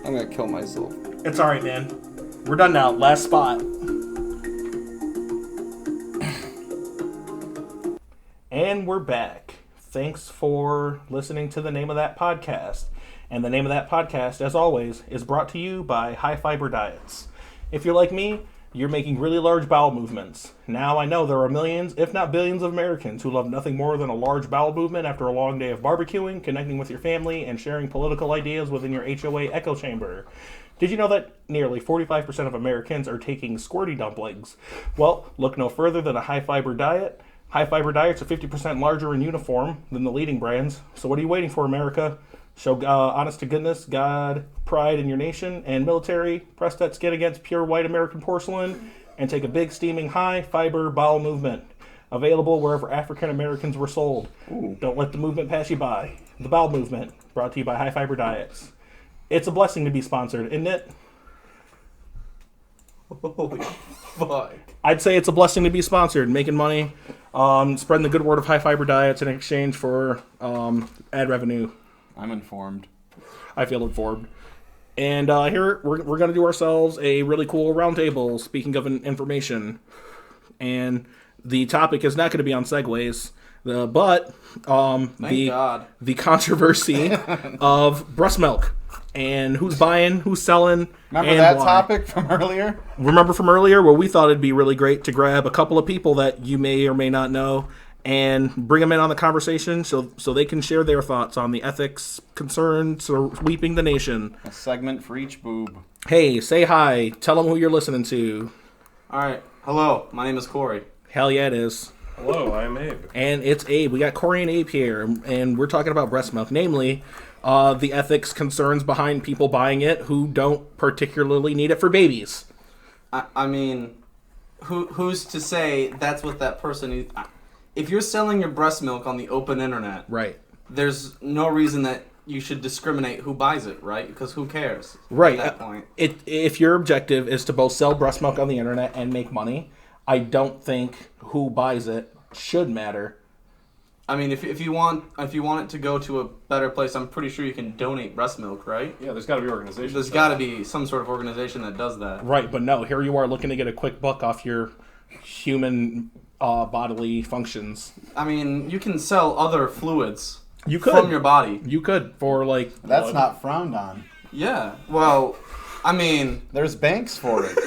I'm gonna kill myself. It's alright, man. We're done now. Last spot. And we're back. Thanks for listening to the Name of That podcast. And the Name of That podcast, as always, is brought to you by High Fiber Diets. If you're like me, you're making really large bowel movements. Now I know there are millions, if not billions, of Americans who love nothing more than a large bowel movement after a long day of barbecuing, connecting with your family, and sharing political ideas within your HOA echo chamber. Did you know that nearly 45% of Americans are taking squirty dumplings? Well, look no further than a high-fiber diet. High-fiber diets are 50% larger in uniform than the leading brands. So what are you waiting for, America? Show honest-to-goodness, God, pride in your nation, and military. Press that skin against pure white American porcelain, and take a big, steaming, high-fiber bowel movement. Available wherever African Americans were sold. Ooh. Don't let the movement pass you by. The bowel movement, brought to you by high-fiber diets. It's a blessing to be sponsored, isn't it? Holy fuck. I'd say it's a blessing to be sponsored, making money, spreading the good word of high-fiber diets in exchange for ad revenue. I'm informed. I feel informed. And here, we're going to do ourselves a really cool roundtable, speaking of information. And the topic is not going to be on segues, but the controversy of breast milk. And who's buying, who's selling, Remember and that why. topic from earlier? Remember from earlier where we thought it'd be really great to grab a couple of people that you may or may not know and bring them in on the conversation so they can share their thoughts on the ethics concerns sweeping the nation. A segment for each boob. Hey, say hi. Tell them who you're listening to. All right. Hello. My name is Corey. Hell yeah, it is. Hello, I'm Abe. And it's Abe. We got Corey and Abe here, and we're talking about breast milk, namely the ethics concerns behind people buying it who don't particularly need it for babies. I mean, who's to say that's what that person needs? If you're selling your breast milk on the open internet, Right. there's no reason that you should discriminate who buys it, right? Because who cares Right. at that point? If your objective is to both sell breast milk on the internet and make money, I don't think who buys it should matter. I mean, if you want it to go to a better place, I'm pretty sure you can donate breast milk, right? Yeah, there's got to be organizations. There's got to be some sort of organization that does that. Right, but no, here you are looking to get a quick buck off your human bodily functions. I mean, you can sell other fluids You could. from your body. You could, for like... That's not frowned on. Yeah. Well, I mean, There's banks for it.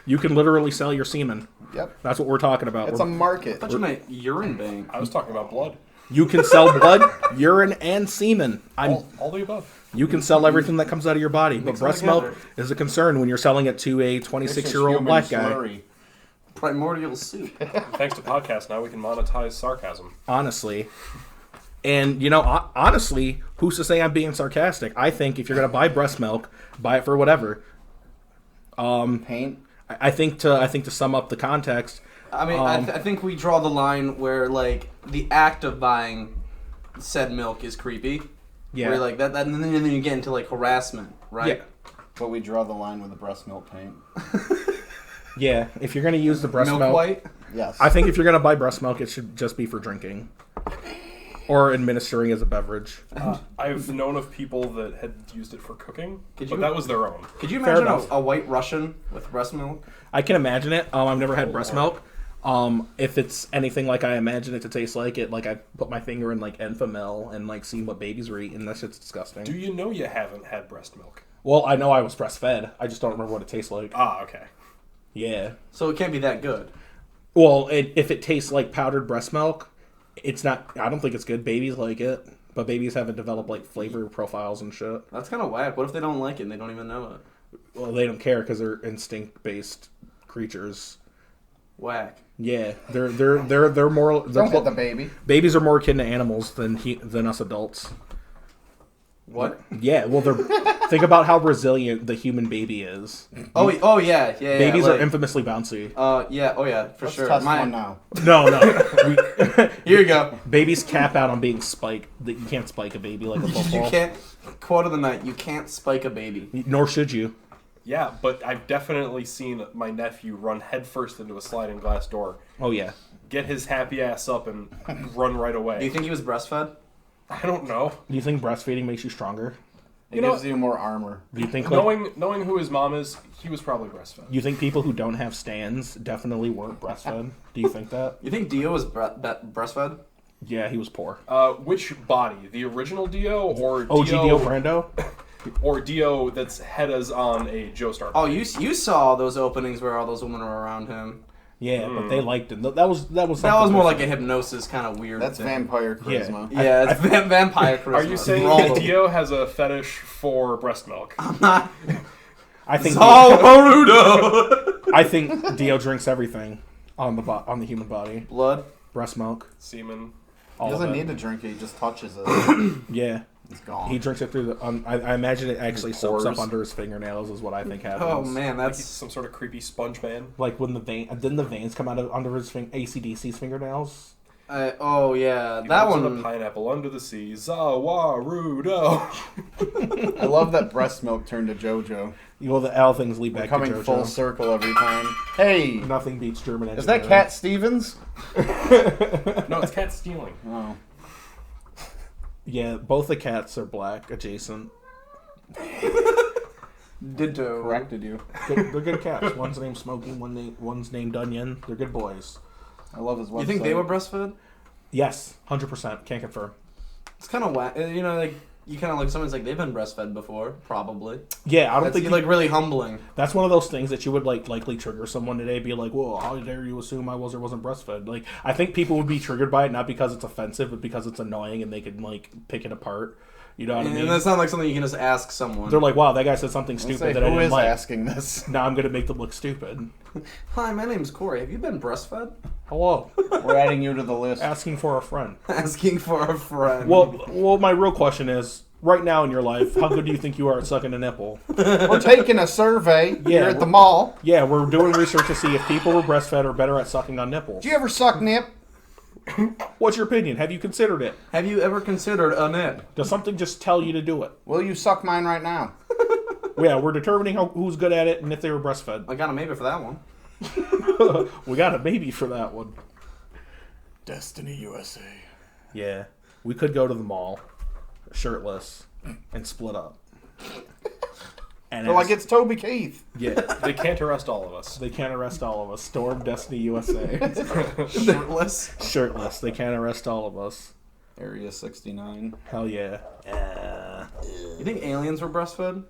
You can literally sell your semen. Yep. That's what we're talking about. It's a market. I thought you meant urine bank. I was talking about blood. You can sell blood, urine, and semen. All the above. You can sell everything that comes out of your body, but Mix them breast milk together. is a concern when you're selling it to a 26-year-old black guy. Primordial soup. Thanks to podcasts, now we can monetize sarcasm. Honestly. And, you know, honestly, who's to say I'm being sarcastic? I think if you're going to buy breast milk, buy it for whatever. Paint. I think to sum up the context, I mean, I think we draw the line where, like, the act of buying said milk is creepy. yeah, Where, like, that and then you get into, like, harassment, right? yeah, But we draw the line with the breast milk paint. yeah. If you're going to use the breast Milk milk, white? Yes. I think if you're going to buy breast milk, it should just be for drinking or administering as a beverage. I've known of people that had used it for cooking, Could but you- that was their own. Could you Fair imagine enough. a white Russian with breast milk? I can imagine it. I've never had breast milk. If it's anything like I imagine it to taste like it, like I put my finger in like Enfamil and like seen what babies were eating. That shit's disgusting. Do you know you haven't had breast milk? Well, I know I was breastfed. I just don't remember what it tastes like. Ah, okay. Yeah. So it can't be that good. Well, if it tastes like powdered breast milk, it's not. I don't think it's good. Babies like it, but babies haven't developed like flavor profiles and shit. That's kind of whack. What if they don't like it and they don't even know it? Well, they don't care because they're instinct-based creatures. Whack. Yeah, they're more. They're Don't hit the baby. Babies are more akin to animals than us adults. What? Yeah, well, think about how resilient the human baby is. Oh yeah. Babies like, are infamously bouncy. Yeah. Oh yeah, for Let's sure. test one now. No. Here you go. Babies cap out on being spiked. You can't spike a baby like a football. You can't. Quote of the night: you can't spike a baby. Nor should you. Yeah, but I've definitely seen my nephew run headfirst into a sliding glass door, Oh yeah. get his happy ass up, and run right away. Do you think he was breastfed? I don't know. Do you think breastfeeding makes you stronger? It gives you more armor. Do you think like, Knowing who his mom is, he was probably breastfed. you think people who don't have stands definitely weren't breastfed? Do you think that? You think Dio was breastfed? Yeah, he was poor. Which body? The original Dio or OG Dio Brando? or Dio that's head is on a Joestar? Oh, you saw those openings where all those women were around him. Yeah, but they liked it. That was That was more like a hypnosis kind of weird. That's thing. vampire charisma. Yeah, it's vampire charisma. Are you saying that Dio has a fetish for breast milk? I'm not. I think Naruto. I think Dio drinks everything on the human body. Blood. Breast milk. Semen. All He doesn't of it. need to drink it, he just touches it. Yeah. It's gone. He drinks it through the. I imagine it actually soaks up pores. under his fingernails, is what I think happens. Oh man, Like he's that's some sort of creepy sponge man. Like when didn't the veins come out of under his AC/DC's fingernails? oh yeah, He that lives in one. a pineapple under the sea. Zawarudo. I love that breast milk turned to JoJo. Well, the all things lead back Coming to JoJo. full circle every time. Hey! Nothing beats German Is that engineering. Cat Stevens? No, it's cat stealing. Oh. Yeah, both the cats are black adjacent. Ditto. Corrected you. They're good cats. One's named Smokey, one's named Onion. They're good boys. I love his website. You think they were breastfed? Yes, 100%. Can't confirm. It's kind of whack. You know, like you kind of like someone's like they've been breastfed before, probably. Yeah, I don't That's think like really humbling. that's one of those things that you would like likely trigger someone today. Be like, "Whoa, how dare you assume I was or wasn't breastfed?" Like, I think people would be triggered by it not because it's offensive, but because it's annoying and they could like pick it apart. You know what I mean? And that's not like something you can just ask someone. They're like, "Wow, that guy said something Let's stupid say, that I who didn't is like." asking this? Now I'm gonna make them look stupid. Hi, my name's Corey. Have you been breastfed? Hello, We're adding you to the list. asking for a friend. Asking for a friend. Well, my real question is, right now in your life, how good do you think you are at sucking a nipple? We're taking a survey here at the mall. Yeah, we're doing research to see if people who are breastfed are better at sucking on nipples. Do you ever suck nip? What's your opinion? Have you considered it? Have you ever considered a nip? Does something just tell you to do it? Will you suck mine right now? Yeah, we're determining who's good at it and if they were breastfed. I got a maybe for that one. We got a maybe for that one. Destiny USA. Yeah, we could go to the mall, shirtless, and split up. And So like it's Toby Keith. yeah, They can't arrest all of us. they can't arrest all of us. Storm Destiny USA. Shirtless. Shirtless, they can't arrest all of us. Area 69 Hell yeah. You think aliens were breastfed?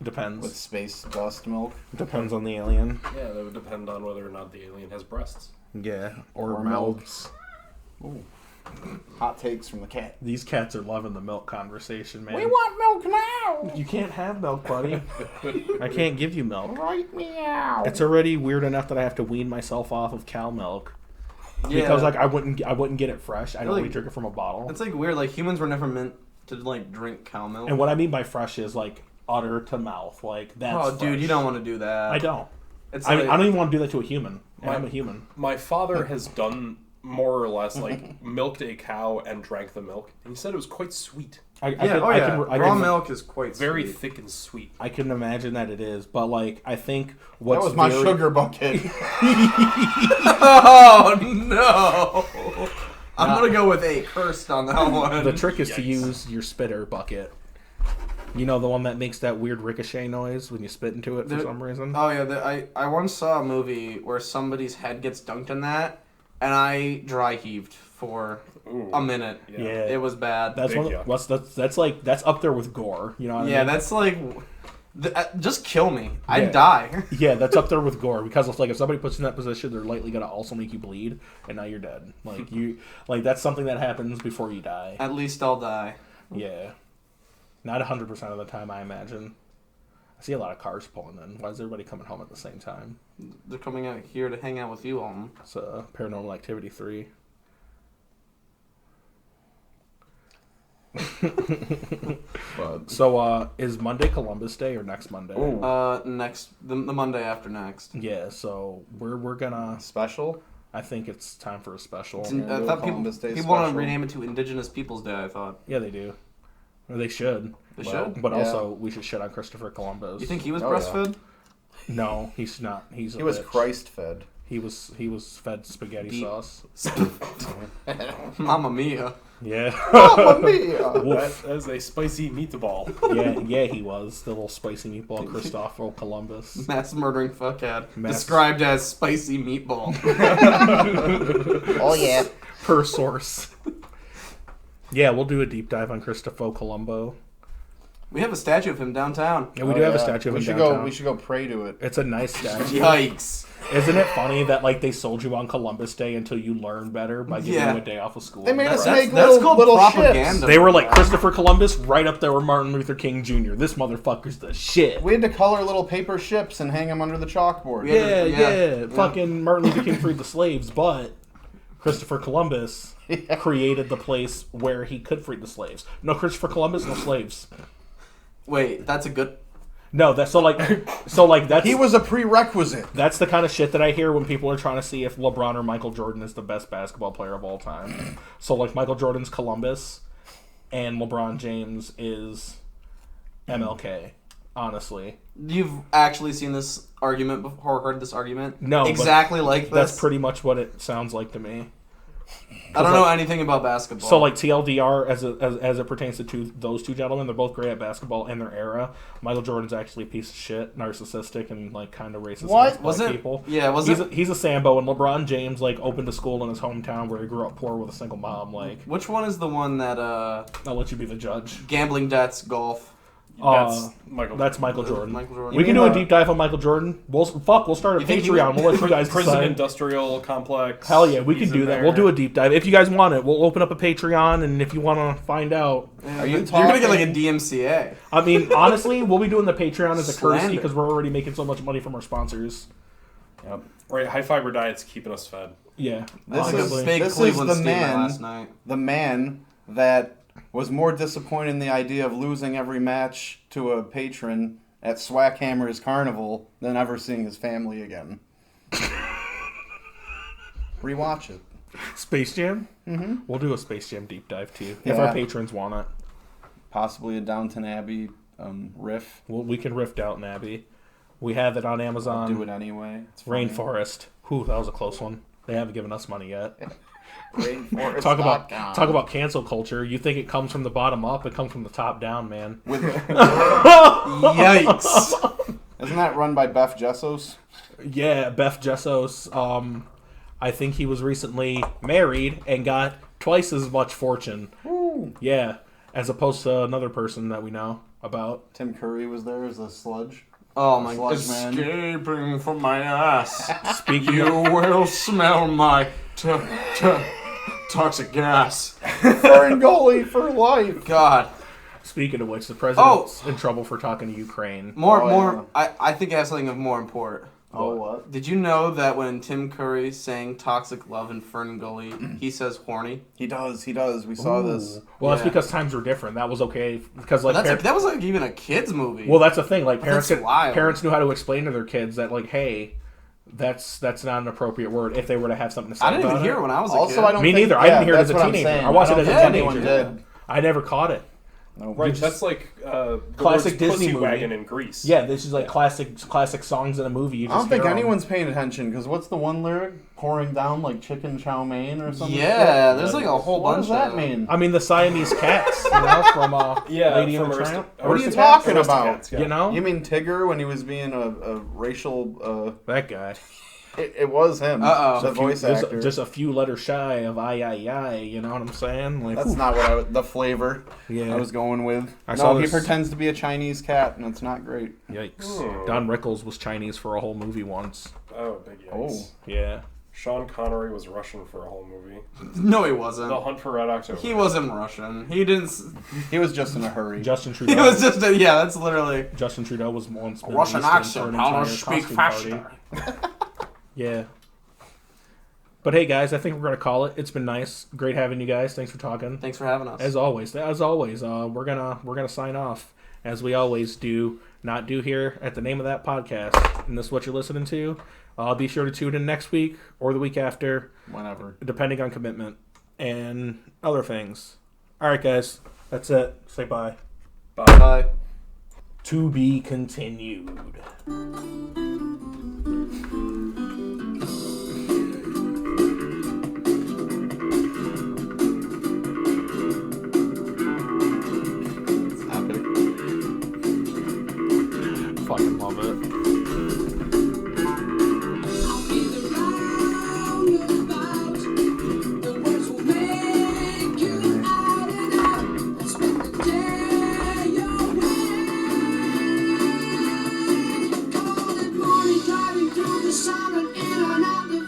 Depends. with space dust milk. Depends on the alien. Yeah, that would depend on whether or not the alien has breasts. Yeah, or Or mouths. Ooh. Hot takes from the cat. These cats are loving the milk conversation, man. We want milk now. You can't have milk, buddy. I can't give you milk. Right meow. It's already weird enough that I have to wean myself off of cow milk Yeah. because like I wouldn't get it fresh. I Really? only drink it from a bottle. It's like weird. Like humans were never meant to like drink cow milk. And what I mean by fresh is like udder to mouth. Like that's. oh, dude, fresh. you don't want to do that. I don't. It's I like, don't even want to do that to a human. And I'm a human. My father has done more or less like milked a cow and drank the milk, and he said it was quite sweet, I Raw milk is quite very sweet. thick and sweet. I can imagine that it is, but like I think what's That was my very- sugar bucket. Oh no! I'm gonna go with a cursed on that one. The trick is to Yikes. use your spitter bucket. You know, the one that makes that weird ricochet noise when you spit into it for some reason? Oh yeah, I once saw a movie where somebody's head gets dunked in that, and I dry heaved for Ooh. a minute. Yeah. It was bad. That's Big one. yuck. That's like that's up there with gore. You know what I yeah, mean? that's like, just kill me. Yeah. I'd die. Yeah, that's up there with gore because it's like if somebody puts you in that position, they're likely gonna also make you bleed, and now you're dead. Like that's something that happens before you die. At least I'll die. Yeah, not 100% of the time, I imagine. I see a lot of cars pulling in. Why is everybody coming home at the same time? They're coming out here to hang out with you, Alton. It's Paranormal Activity 3. But So, is Monday Columbus Day or next Monday? Next the Monday after next. Yeah, so we're gonna. special. I think it's time for a special. I do a thought Columbus Day people want to special. rename it to Indigenous Peoples Day. I thought Yeah, they do. Or they should. they should. But Yeah. also, we should shit on Christopher Columbus. You think he was Oh, yeah. breastfed? No, he's not. He's a He was bitch. Christ fed. He was fed spaghetti Deep. sauce. Mamma mia. Yeah. Mamma mia! Woof. That is a spicy meatball. Yeah, he was the little spicy meatball, Christopher Columbus. Mass murdering fuckhead. Mass- Described as spicy meatball. Oh yeah. Per source. Yeah, we'll do a deep dive on Christopher Columbo. We have a statue of him downtown. Yeah, we do have a statue of him downtown. We should go pray to it. It's a nice statue. Yikes. Isn't it funny that like they sold you on Columbus Day until you learn better by giving Yeah. you a day off of school? They made us That's make called little propaganda. ships. They were like Christopher Columbus right up there with Martin Luther King Jr. This motherfucker's the shit. We had to color little paper ships and hang them under the chalkboard. Yeah. Fucking Martin Luther King freed the slaves, but Christopher Columbus created the place where he could free the slaves. No Christopher Columbus, no slaves. Wait, that's a good... No, that's so like that's He was a prerequisite. that's the kind of shit that I hear when people are trying to see if LeBron or Michael Jordan is the best basketball player of all time. So like Michael Jordan's Columbus and LeBron James is MLK, honestly. You've actually seen this argument before, heard this argument? No, but exactly like this? That's pretty much what it sounds like to me. I don't know anything about basketball. So like TLDR as it pertains to those two gentlemen, they're both great at basketball in their era. Michael Jordan's actually a piece of shit, narcissistic, and like kind of racist What? against Was black it? people. Yeah, was he's it? he's a Sambo, and LeBron James like opened a school in his hometown where he grew up poor with a single mom. Like, Which one is the one that, I'll let you be the judge. gambling debts, golf? That's Michael. That's Michael Jordan. Michael Jordan. We can do a deep dive on Michael Jordan. We'll start a You think he Patreon. was- We'll let you guys Prison decide. industrial complex. Hell yeah, we can He's do in that. there. We'll do a deep dive if you guys want it. We'll open up a Patreon, and if you want to find out, Are you You're gonna get like a talking- DMCA. I mean, honestly, we'll be doing the Patreon as a courtesy Slander. because we're already making so much money from our sponsors. Yep. Right, high fiber diet's keeping us fed. Yeah, This honestly. is Big this is Cleveland the statement man. last night. The man that was more disappointed in the idea of losing every match to a patron at Swackhammer's Carnival than ever seeing his family again. Rewatch it. Space Jam. Mm-hmm. We'll do a Space Jam deep dive too if Yeah. our patrons want it. Possibly a Downton Abbey riff. We can riff Downton Abbey. We have it on I'll Amazon. do it anyway. It's funny. Rainforest. Whew, that was a close one. They haven't given us money yet. Rainforest. Talk about cancel culture. You think it comes from the bottom up? It comes from the top down, man. Yikes. Isn't that run by Beth Jessos? Yeah, Beth Jessos. I think he was recently married and got twice as much fortune. Ooh. Yeah, as opposed to another person that we know about. Tim Curry was there as a sludge. Oh my god. Sludge man. Escaping from my ass. Speaking You of, will smell my toxic gas. Ferngully for life. God. speaking of which, the president's in trouble for talking to Ukraine. More. I think I have something of more import. Oh, what? Did you know that when Tim Curry sang Toxic Love in Fern Gully, he says horny? He does. We saw this. Well, that's Yeah. because times were different. That was okay because like That was like even a kid's movie. well, that's the thing. Like That's parents, wild. parents knew how to explain to their kids that like, hey, that's not an appropriate word if they were to have something to say. I didn't about even hear it. it when I was a Also, kid. I don't Me think, neither. I didn't hear it as a that's what I'm teenager. saying. I watched it don't as a think teenager. anyone did. I never caught it. No. Right, that's like the Classic words Disney Pussy movie. Wagon in Greece. Yeah, this is like classic songs in a movie. You I don't just think hear 'em. anyone's paying attention because what's the one lyric? Pouring down like chicken chow mein or something? Yeah, there's like a whole What bunch does that of mean? I mean, the Siamese cats, from Yeah, Lady and from the Tramp. What are you Aristocats? talking about? Aristocats, yeah. You know, You mean Tigger when he was being a racial? that guy. It was him. Uh-oh. The voice actor. Just a few letters shy of I. You know what I'm saying? Like, That's whew. not what the flavor Yeah. I was going with. I saw No, he this- pretends to be a Chinese cat, and it's not great. Yikes. Hmm. Don Rickles was Chinese for a whole movie once. Oh, big Oh. yikes. Yeah. Sean Connery was Russian for a whole movie. No, he wasn't. The Hunt for Red October. He wasn't Russian. He didn't. He was just in a hurry. Justin He Trudeau. was just. Yeah, that's literally. Justin Trudeau was once been Russian released for accent. an How to entire speak costume faster. party. Yeah. But hey, guys, I think we're gonna call it. It's been nice, great having you guys. Thanks for talking. Thanks for having us. As always, we're gonna sign off as we always do. Not do here at the name of that podcast, and this is what you're listening to. Be sure to tune in next week or the week after, Whenever. depending on commitment and other things. All right, guys, that's it. Say bye. Bye. To be continued. fucking love it.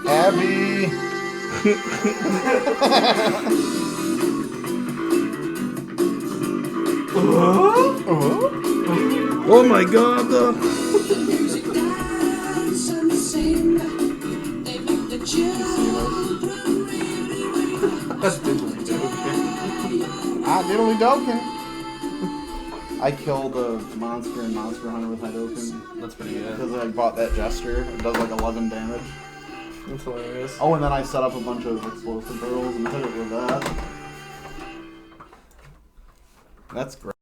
Abby. Oh my god. That's diddly doke. Diddly Doken. I killed a monster in Monster Hunter with my Doken That's pretty good. because I bought that Jester. It does like 11 damage. That's hilarious. Oh, and then I set up a bunch of explosive barrels and hit it with that. That's great.